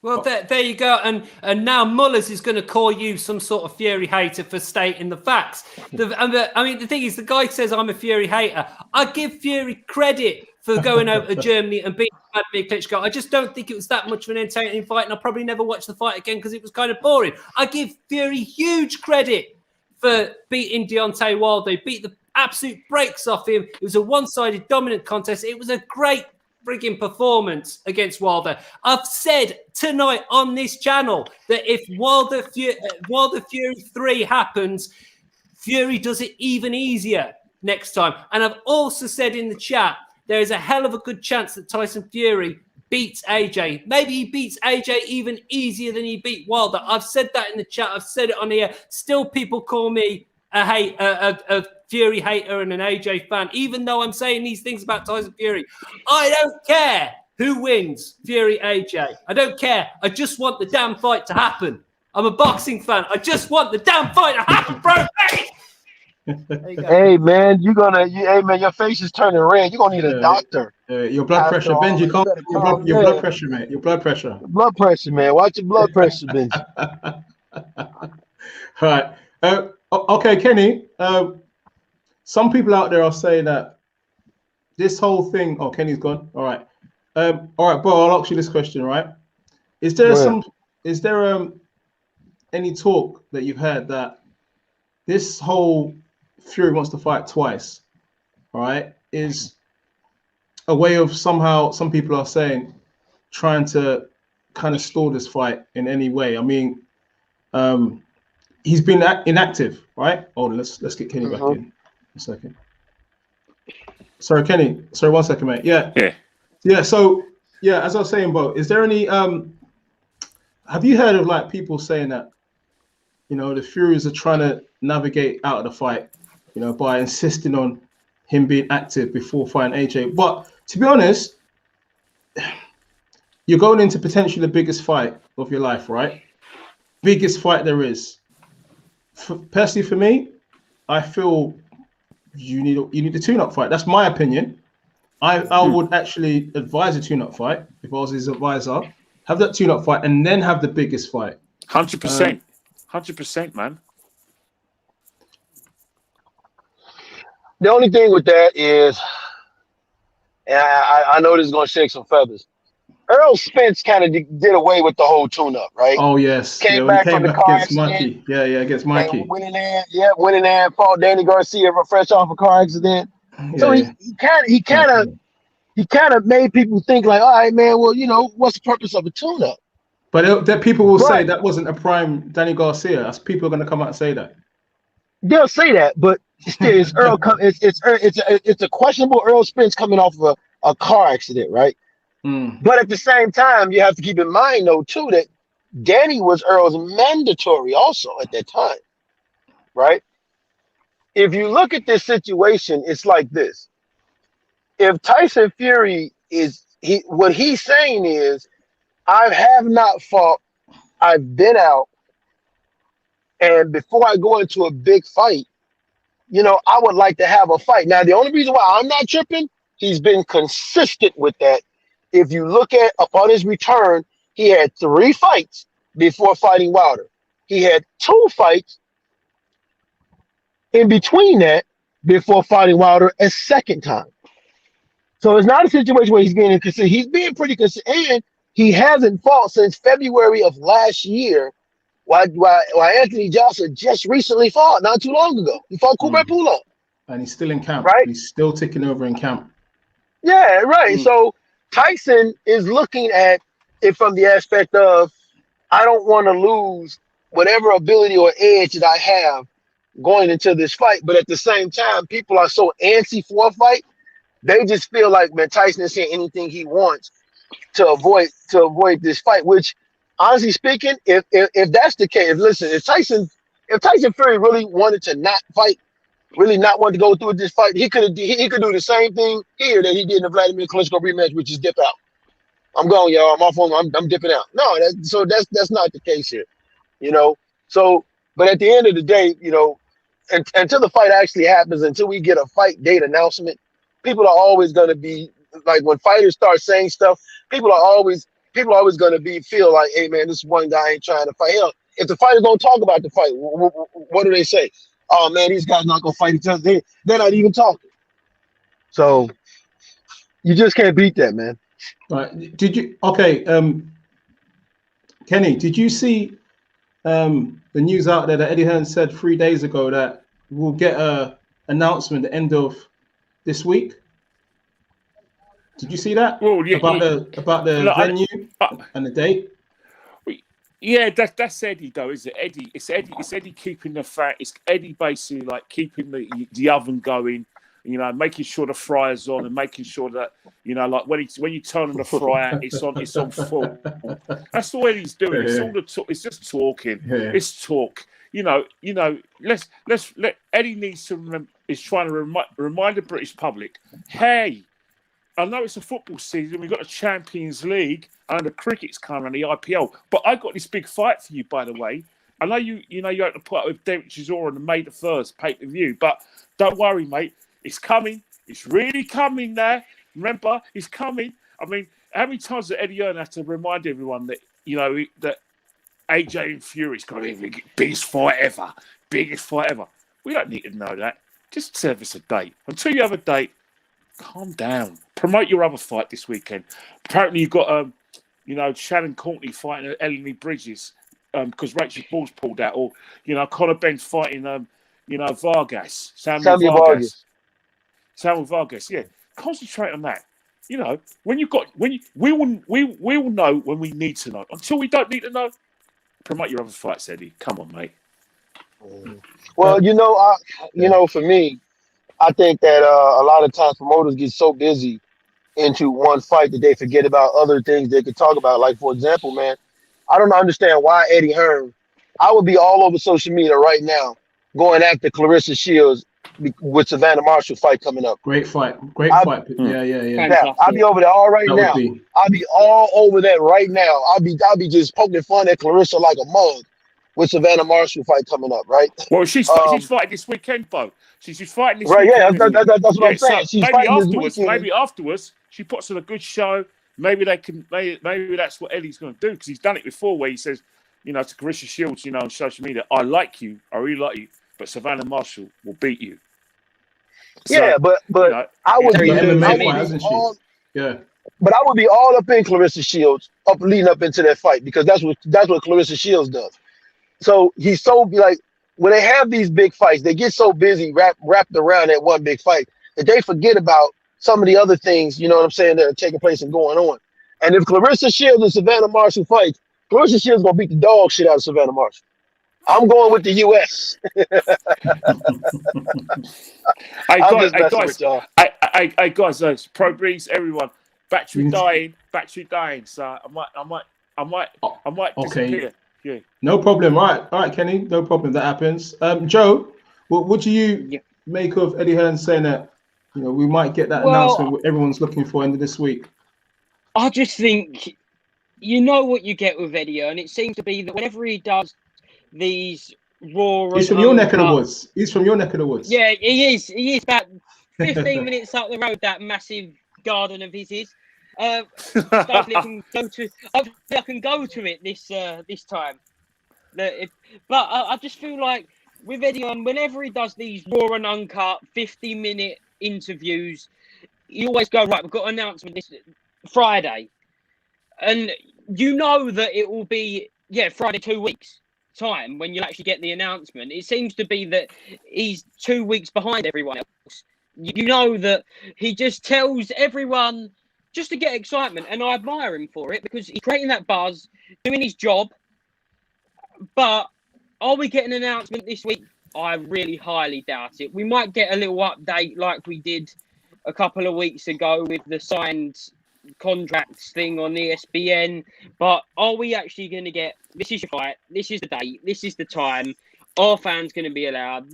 Well, there you go. And now Mullers is going to call you some sort of Fury hater for stating the facts. The thing is, the guy says I'm a Fury hater. I give Fury credit for going over to Germany and beating Vladimir Klitschko. I just don't think it was that much of an entertaining fight, and I'll probably never watch the fight again because it was kind of boring. I give Fury huge credit for beating Deontay Wilder. He beat the absolute brakes off him. It was a one-sided dominant contest. It was a great frigging performance against Wilder. I've said tonight on this channel that if Wilder Fury 3 happens, Fury does it even easier next time. And I've also said in the chat, there is a hell of a good chance that Tyson Fury beats AJ. Maybe he beats AJ even easier than he beat Wilder. I've said that in the chat. I've said it on here. Still, people call me a Fury hater and an AJ fan, even though I'm saying these things about Tyson Fury. I don't care who wins, Fury, AJ. I don't care. I just want the damn fight to happen. I'm a boxing fan. I just want the damn fight to happen, bro. Hey man, your face is turning red. You're gonna need a doctor. Your blood pressure, Benji. Your blood pressure, mate. Your blood pressure. Blood pressure, man. Watch your blood pressure, Benji. All right. Okay, Kenny. Some people out there are saying that this whole thing. Oh, Kenny's gone. All right. All right, Bo. I'll ask you this question. Right? Is there any talk that you've had that this whole Fury wants to fight twice, all right, is a way of somehow, some people are saying, trying to kind of stall this fight in any way? I mean, he's been inactive, right? Oh, let's get Kenny back in a second. Sorry, Kenny. Sorry, 1 second, mate. Yeah. So, yeah, as I was saying, Bo, is there any? Have you heard of like people saying that, you know, the Furies are trying to navigate out of the fight, you know, by insisting on him being active before fighting AJ? But to be honest, you're going into potentially the biggest fight of your life, right? Biggest fight there is. Personally, for me, I feel you need a tune-up fight. That's my opinion. I would actually advise a tune-up fight if I was his advisor. Have that tune-up fight and then have the biggest fight. 100%. 100%, man. The only thing with that is, and I know this is going to shake some feathers, Earl Spence kind of did away with the whole tune-up, right? Oh, yes. Came back from the car against Mikey. Yeah, against Mikey. Went in there and fought Danny Garcia fresh off a car accident. Yeah, so he kind of made people think like, all right, man, well, you know, what's the purpose of a tune-up? But that people will say that wasn't a prime Danny Garcia. That's people are going to come out and say that. They'll say that, but still, it's Earl. It's a questionable Earl Spence coming off of a car accident, right? But at the same time, you have to keep in mind, though, too, that Danny was Earl's mandatory also at that time, right? If you look at this situation, it's like this. If Tyson Fury what he's saying is, I have not fought, I've been out, and before I go into a big fight, I would like to have a fight. Now, the only reason why I'm not tripping, he's been consistent with that. If you look at upon his return, he had 3 fights before fighting Wilder. He had 2 fights in between that before fighting Wilder a second time. So it's not a situation where he's being inconsistent. He's being pretty consistent, and he hasn't fought since February of last year. While Anthony Joshua just recently fought not too long ago. He fought Kubrat Pulev. And he's still in camp. Right? He's still ticking over in camp. Yeah, right. So Tyson is looking at it from the aspect of, I don't want to lose whatever ability or edge that I have going into this fight. But at the same time, people are so antsy for a fight. They just feel like, man, Tyson is saying anything he wants to avoid this fight, which, honestly speaking, if that's the case, if Tyson Fury really wanted to not fight, really not want to go through with this fight, he could do the same thing here that he did in the Vladimir Klitschko rematch, which is dip out. I'm going, y'all. I'm off on. I'm dipping out. No, that's not the case here, So, but at the end of the day, until the fight actually happens, until we get a fight date announcement, people are always going to be like, when fighters start saying stuff, people are always going to feel like, hey man, this one guy ain't trying to fight. Hell, if the fighters don't talk about the fight, what do they say? Oh man, these guys not gonna fight each other. They're not even talking. So you just can't beat that, man. Right? Did you? Okay, Kenny, did you see the news out there that Eddie Hearn said 3 days ago that we'll get a announcement at the end of this week? Did you see that? Well, yeah, about the venue and the date? Yeah, that's Eddie though, is it? Eddie, it's Eddie keeping the fat. It's Eddie basically like keeping the oven going. Making sure the fryer's on and making sure that like when you turn on the fryer, it's on full. That's all Eddie's doing. It's all the talk. It's just talking. Yeah. It's talk. Let Eddie needs to is trying to remind the British public, hey, I know it's a football season. We've got the Champions League and the cricket's coming and the IPL. But I got this big fight for you, by the way. I know you had to put up with Derek Chisora on the May the 1st pay-per-view, but don't worry, mate. It's coming. It's really coming there. Remember, it's coming. I mean, how many times did Eddie Hearn have to remind everyone that that AJ and Fury's going to be the biggest fight ever, biggest fight ever? We don't need to know that. Just serve us a date. Until you have a date, calm down. Promote your other fight this weekend. Apparently, you've got Shannon Courtney fighting Eleni Bridges because Rachel Ball's pulled out, or Conor Ben's fighting Vargas, Samuel Vargas. Samuel Vargas, yeah. Concentrate on that. We will know when we need to know. Until we don't need to know, promote your other fights, Eddie. Come on, mate. Well, for me, I think that a lot of times promoters get so busy into one fight that they forget about other things they could talk about. Like, for example, man, I don't understand why Eddie Hearn, I would be all over social media right now going after Clarissa Shields with Savannah Marshall fight coming up. Great fight. Yeah. I'll be over there all right now. I'll be all over that right now. I'll be just poking fun at Clarissa like a mug with Savannah Marshall fight coming up, right? Well, she's fighting this weekend, Bo. She's fighting this weekend. Right, yeah, that's what I'm saying. She's maybe afterwards, she puts on a good show. Maybe maybe that's what Eddie's going to do, because he's done it before, where he says, to Clarissa Shields, on social media, I like you, I really like you, but Savannah Marshall will beat you. So, yeah, but I would be But I would be all up in Clarissa Shields leading up into that fight, because that's what Clarissa Shields does. So he's so like, when they have these big fights, they get so busy wrapped around that one big fight that they forget about some of the other things, that are taking place and going on. And if Clarissa Shields and Savannah Marshall fights, Clarissa Shields gonna beat the dog shit out of Savannah Marshall. I'm going with the U.S. Hey guys, Pro Breeze, everyone, battery dying. So I might disappear. Yeah. No problem. All right, Kenny. No problem. That happens. Joe, what do you make of Eddie Hearn saying that we might get that announcement everyone's looking for end of this week? I just think what you get with Eddie Hearn. It seems to be that whenever he does these Raw. He's and from your neck of the uncut. woods. He's from your neck of the woods. Yeah, he is. He is about 15 minutes up the road. That massive garden of his is. Hopefully I can go to it this time. But I just feel like with Eddie on, whenever he does these raw and uncut 50-minute interviews, you always go, right, we've got an announcement this Friday. And you know that it will be, Friday 2 weeks time when you'll actually get the announcement. It seems to be that he's 2 weeks behind everyone else. You know that he just tells everyone just to get excitement, and I admire him for it because he's creating that buzz, doing his job. But are we getting an announcement this week? I really highly doubt it. We might get a little update like we did a couple of weeks ago with the signed contracts thing on ESPN. But are we actually going to get, this is your fight, this is the date, this is the time, are fans going to be allowed?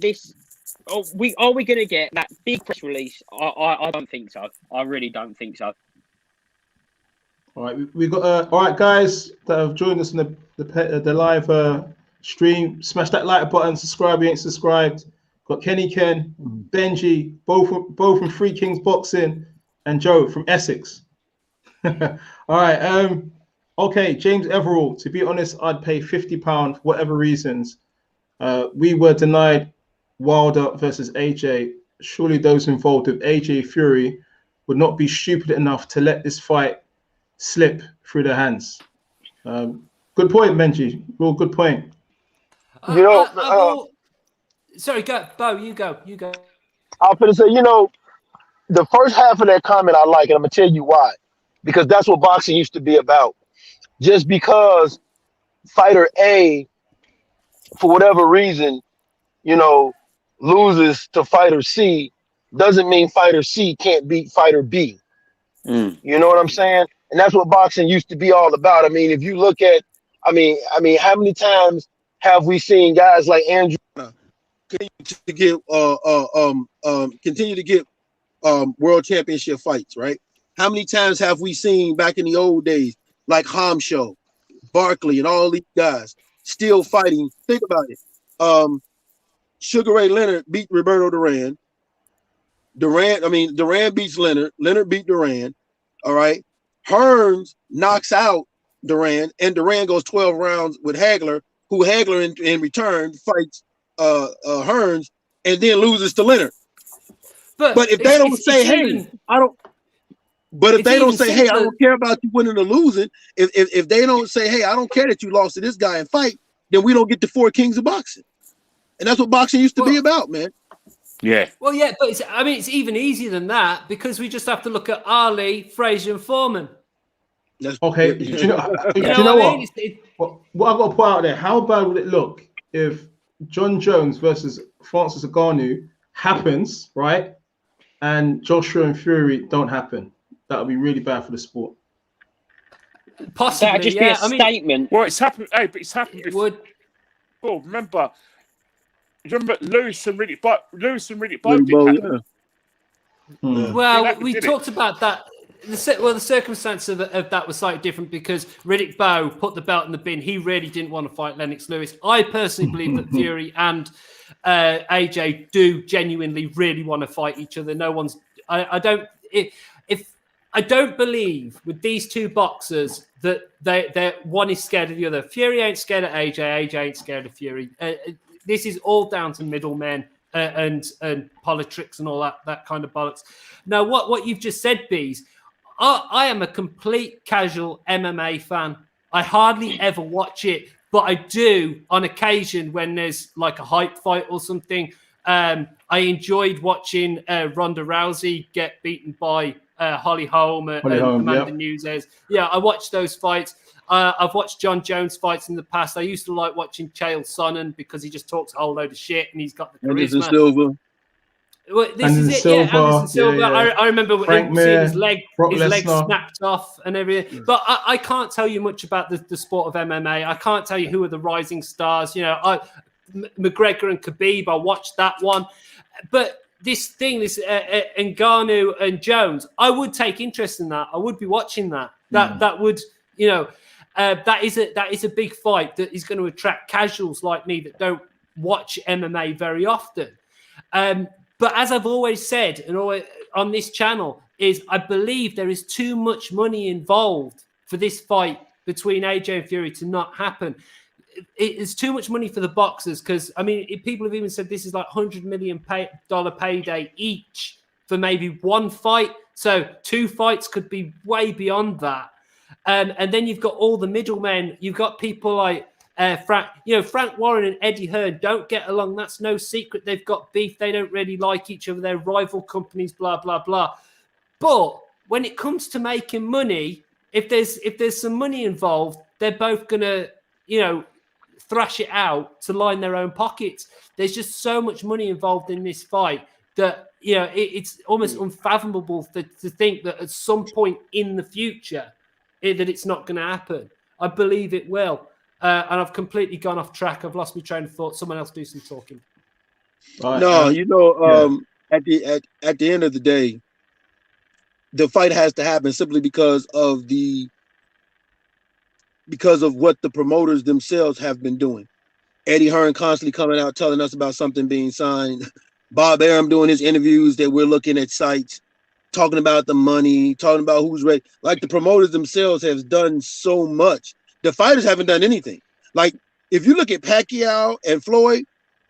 Are we going to get that big press release? I don't think so. I really don't think so. All right, we got all right, guys that have joined us in the live stream. Smash that like button. Subscribe if you ain't subscribed. Got Kenny Ken, Benji, both from Free Kings Boxing, and Joe from Essex. All right. Okay, James Everall. To be honest, I'd pay £50 for whatever reasons. We were denied Wilder versus AJ. Surely those involved with AJ Fury would not be stupid enough to let this fight slip through their hands. Good point, Benji. Real good point. You know, sorry, go, Bo. You go. I'm going to say, the first half of that comment I like, and I'm going to tell you why. Because that's what boxing used to be about. Just because fighter A, for whatever reason, loses to fighter C, doesn't mean fighter C can't beat fighter B. You know what I'm saying? And that's what boxing used to be all about. I mean, if you look at, how many times have we seen guys like Andrew continue to get world championship fights, right? How many times have we seen back in the old days, like Hamsho, Barkley, and all these guys still fighting? Think about it. Sugar Ray Leonard beat Roberto Duran. Duran beats Leonard. Leonard beat Duran. All right. Hearn'S knocks out Duran, and Duran goes 12 rounds with Hagler, who Hagler in return fights Hearn'S and then loses to Leonard. But if they don't say, hey, I don't. But if they don't say, hey, I don't care about you winning or losing, if they don't say, hey, I don't care that you lost to this guy and fight, then we don't get the four kings of boxing. And that's what boxing used to be about, man. Yeah. Well, yeah, but it's even easier than that because we just have to look at Ali, Frazier, and Foreman. Okay. Do you know what? What I've got to put out there, how bad would it look if John Jones versus Francis Ngannou happens, right? And Joshua and Fury don't happen? That would be really bad for the sport. Possibly, that'd just be a statement. Well, it's happened. Hey, but it's happened before. Would. Remember Lewis and Riddick both did happen. Well, we talked about that. The circumstance of that was slightly different because Riddick Bowe put the belt in the bin. He really didn't want to fight Lennox Lewis. I personally believe that Fury and AJ do genuinely really want to fight each other. No one's. I don't believe with these two boxers that they one is scared of the other. Fury ain't scared of AJ. AJ ain't scared of Fury. This is all down to middlemen and politics and all that kind of bollocks. Now, what you've just said, Beez, I am a complete casual MMA fan. I hardly ever watch it, but I do on occasion when there's like a hype fight or something. I enjoyed watching Ronda Rousey get beaten by Holly Holm and Amanda Nunes. Yeah, I watched those fights. I've watched John Jones fights in the past. I used to like watching Chael Sonnen because he just talks a whole load of shit and he's got the charisma. Anderson Silva. Well, Anderson Silva. Yeah. I remember seeing his leg snapped off and everything. But I can't tell you much about the sport of MMA. I can't tell you who are the rising stars. McGregor and Khabib, I watched that one. But this Ngannou and Jones, I would take interest in that. I would be watching that. That would, that is a big fight that is going to attract casuals like me that don't watch MMA very often. But as I've always said, and always on this channel, is I believe there is too much money involved for this fight between AJ and Fury to not happen. It is too much money for the boxers because, I mean, people have even said this is like $100 million payday each for maybe one fight. So 2 fights could be way beyond that. And then you've got all the middlemen. You've got people like Frank Warren and Eddie Hearn don't get along. That's no secret. They've got beef. They don't really like each other. They're rival companies, blah, blah, blah. But when it comes to making money, if there's some money involved, they're both going to, thrash it out to line their own pockets. There's just so much money involved in this fight that, it's almost unfathomable to think that at some point in the future that it's not going to happen. I believe it will. And I've completely gone off track. I've lost my train of thought. Someone else do some talking. At the end of the day, the fight has to happen simply because of what the promoters themselves have been doing. Eddie Hearn constantly coming out telling us about something being signed. Bob Arum doing his interviews that we're looking at sites, talking about the money, talking about who's ready. Like the promoters themselves have done so much. The fighters haven't done anything. Like if you look at Pacquiao and Floyd,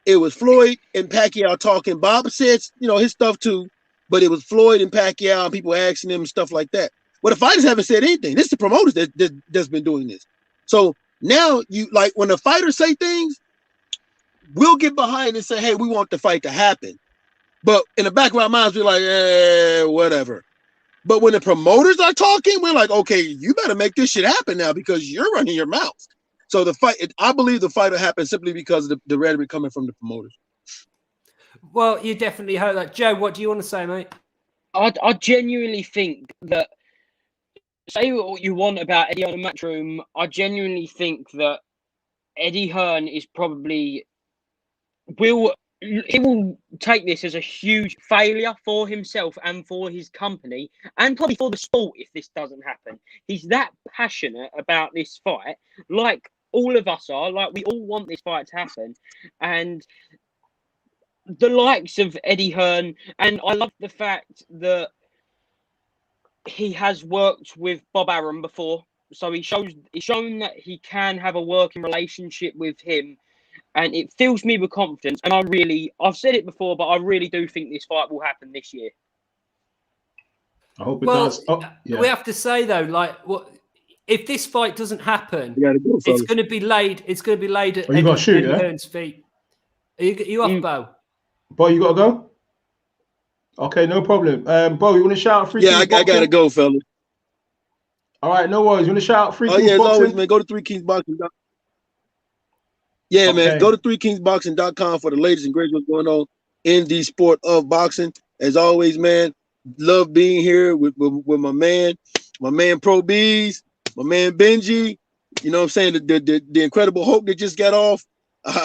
it was Floyd and Pacquiao talking. Bob said, his stuff too, but it was Floyd and Pacquiao and people asking him stuff like that. Well, the fighters haven't said anything. This is the promoters that's been doing this. So now when the fighters say things, we'll get behind and say, hey, we want the fight to happen. But in the back of our minds, we're like, whatever. But when the promoters are talking, we're like, okay, you better make this shit happen now because you're running your mouth. So the fight, I believe the fight will happen simply because of the rhetoric coming from the promoters. Well, you definitely heard that. Joe, what do you want to say, mate? I genuinely think that, say what you want about Eddie Hearn and Matchroom, I genuinely think that Eddie Hearn is probably will take this as a huge failure for himself and for his company and probably for the sport if this doesn't happen. He's that passionate about this fight, like all of us are, like we all want this fight to happen. And the likes of Eddie Hearn, and I love the fact that he has worked with Bob Arum before, so he's shown that he can have a working relationship with him, and it fills me with confidence. And I've said it before, but I really do think this fight will happen this year. I hope it does. We have to say though, if this fight doesn't happen, it's going to be laid. It's going to be laid at Eddie Hearn's feet. Are you off, Bo? Bo, you got to go? Okay, no problem. Bo, you want to shout out Free Kings Boxing? I got to go, fella. All right, no worries. You want to shout out Free Kings as Boxing? always, man, go to 3kingsboxing. Yeah, man, go to 3kingsboxing.com for the latest and greatest what's going on in the sport of boxing. As always, man, love being here with my man Pro Beez, my man Benji. You know what I'm saying? The Incredible Hulk that just got off. and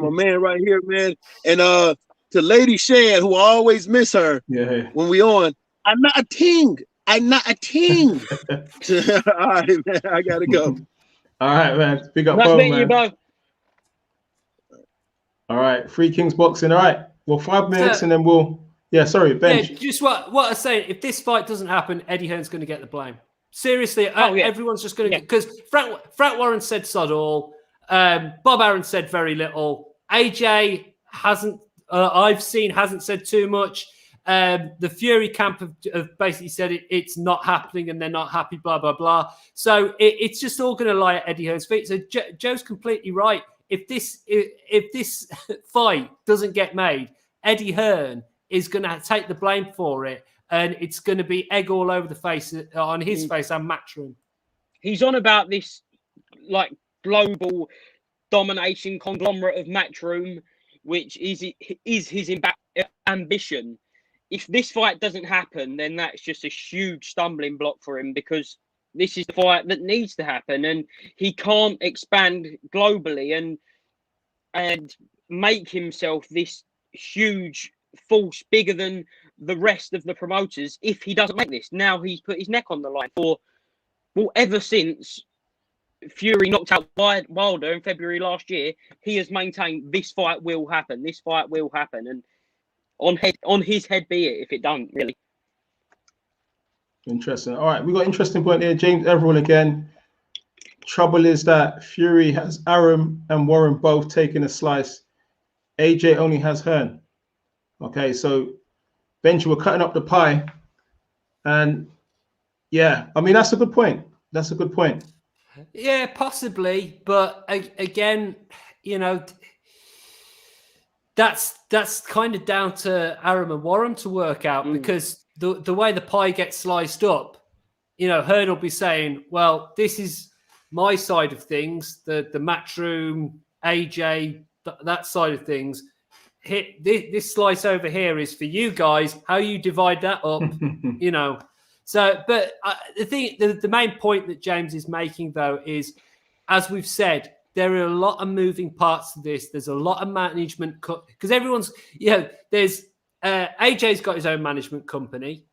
my man right here, man. And to Lady Shan, who I always miss her when we on. I'm not a ting. All right, man. I gotta go. All right, man. Big up, nice Bo, meeting man. you, Bo. All right, Free Kings Boxing. All right. Well, 5 minutes and then we'll. Yeah, sorry, Benji. Yeah, just what I say. If this fight doesn't happen, Eddie Hearn's going to get the blame. Seriously, everyone's just going to because Frank Warren said sod all. Bob Arum said very little. AJ hasn't. Hasn't said too much. The Fury camp have basically said it's not happening and they're not happy, blah, blah, blah. So it's just all going to lie at Eddie Hearn's feet. So Joe's completely right. If this fight doesn't get made, Eddie Hearn is going to take the blame for it. And it's going to be egg all over the face, on his face and Matchroom. He's on about this global domination conglomerate of Matchroom, which is his ambition. If this fight doesn't happen, then that's just a huge stumbling block for him because this is the fight that needs to happen, and he can't expand globally and make himself this huge force bigger than the rest of the promoters if he doesn't make this. Now he's put his neck on the line ever since Fury knocked out Wilder in February last year, he has maintained this fight will happen. This fight will happen, and on his head be it if it don't really. Interesting. All right, we got an interesting point here. James Everall again. Trouble is that Fury has Arum and Warren both taking a slice. AJ only has Hearn. Okay, so Benji, we're cutting up the pie. And yeah, I mean, that's a good point. That's a good point. Yeah, possibly. But again, you know, that's kind of down to Arum and Warren to work out because the way the pie gets sliced up, you know, Hearn will be saying, well, this is my side of things, the Matchroom, AJ, that side of things. This slice over here is for you guys. How you divide that up, you know. So, but the main point that James is making, though, is, as we've said, there are a lot of moving parts to this. There's a lot of management because everyone's, you know, there's AJ's got his own management company.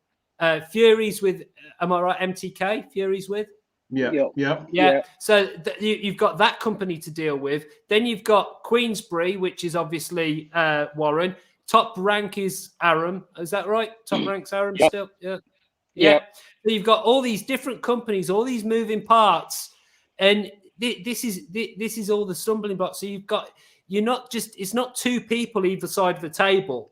Fury's with, am I right? MTK, Fury's with. Yeah. So you've got that company to deal with. Then you've got Queensbury, which is obviously Warren. Top rank is Arum. Is that right? Top rank's Arum still. Yeah. So you've got all these different companies, all these moving parts, and this is all the stumbling blocks. So it's not two people either side of the table.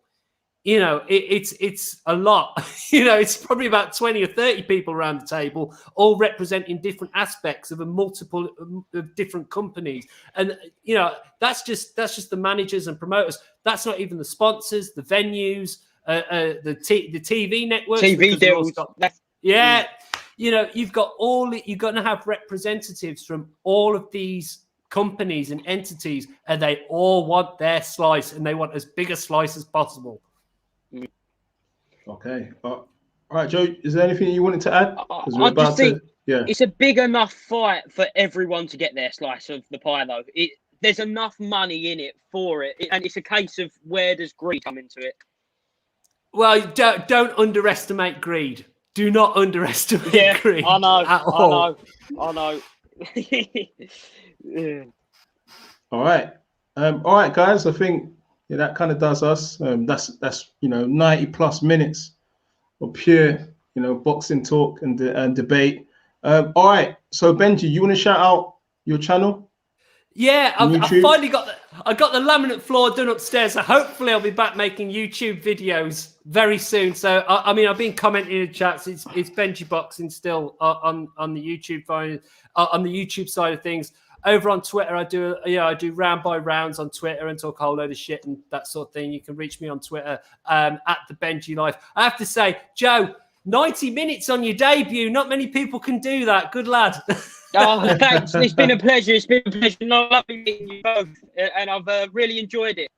You know, it's a lot. You know, it's probably about 20 or 30 people around the table, all representing different aspects of a multiple of different companies. And you know, that's just the managers and promoters. That's not even the sponsors, the venues, the TV networks, TV deals. Yeah, you know, you've got to have representatives from all of these companies and entities, and they all want their slice, and they want as big a slice as possible. Okay. All right, Joe, is there anything you wanted to add? I just think it's a big enough fight for everyone to get their slice of the pie, though. There's enough money in it for it, and it's a case of where does greed come into it? Well, don't underestimate greed. Do not underestimate greed. I know. At all. All right. All right, guys. I think that kind of does us. That's 90 plus minutes of pure boxing talk and debate. All right. So Benji, you want to shout out your channel? Yeah, I finally got the laminate floor done upstairs. So hopefully I'll be back making YouTube videos very soon. So I mean, I've been commenting in the chats. It's Benji Boxing still on the YouTube on the YouTube side of things. Over on Twitter, I do round by rounds on Twitter and talk a whole load of shit and that sort of thing. You can reach me on Twitter at the Benji Life. I have to say, Joe, 90 minutes on your debut. Not many people can do that. Good lad. Oh, thanks. It's been a pleasure. It's been a pleasure. Lovely meeting you both, and I've really enjoyed it.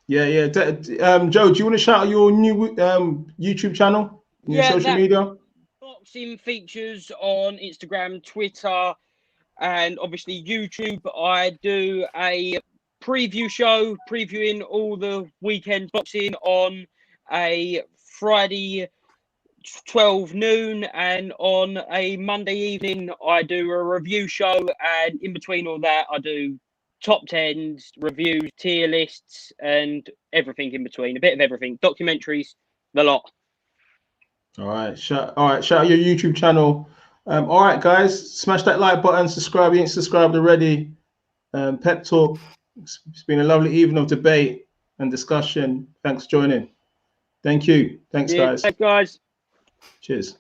Yeah. Joe, do you want to shout out your new YouTube channel, your social media? Boxing features on Instagram, Twitter, and obviously YouTube. I do a preview show previewing all the weekend boxing on a Friday 12 noon, and on a Monday evening I do a review show, and in between all that I do top 10s, reviews, tier lists, and everything in between, a bit of everything, documentaries, the lot. All right, shout out your YouTube channel. All right, guys, smash that like button, subscribe if you ain't subscribed already. Pep Talk, it's been a lovely evening of debate and discussion. Thanks for joining. Thank you. Thanks, guys. Thanks, guys. Cheers.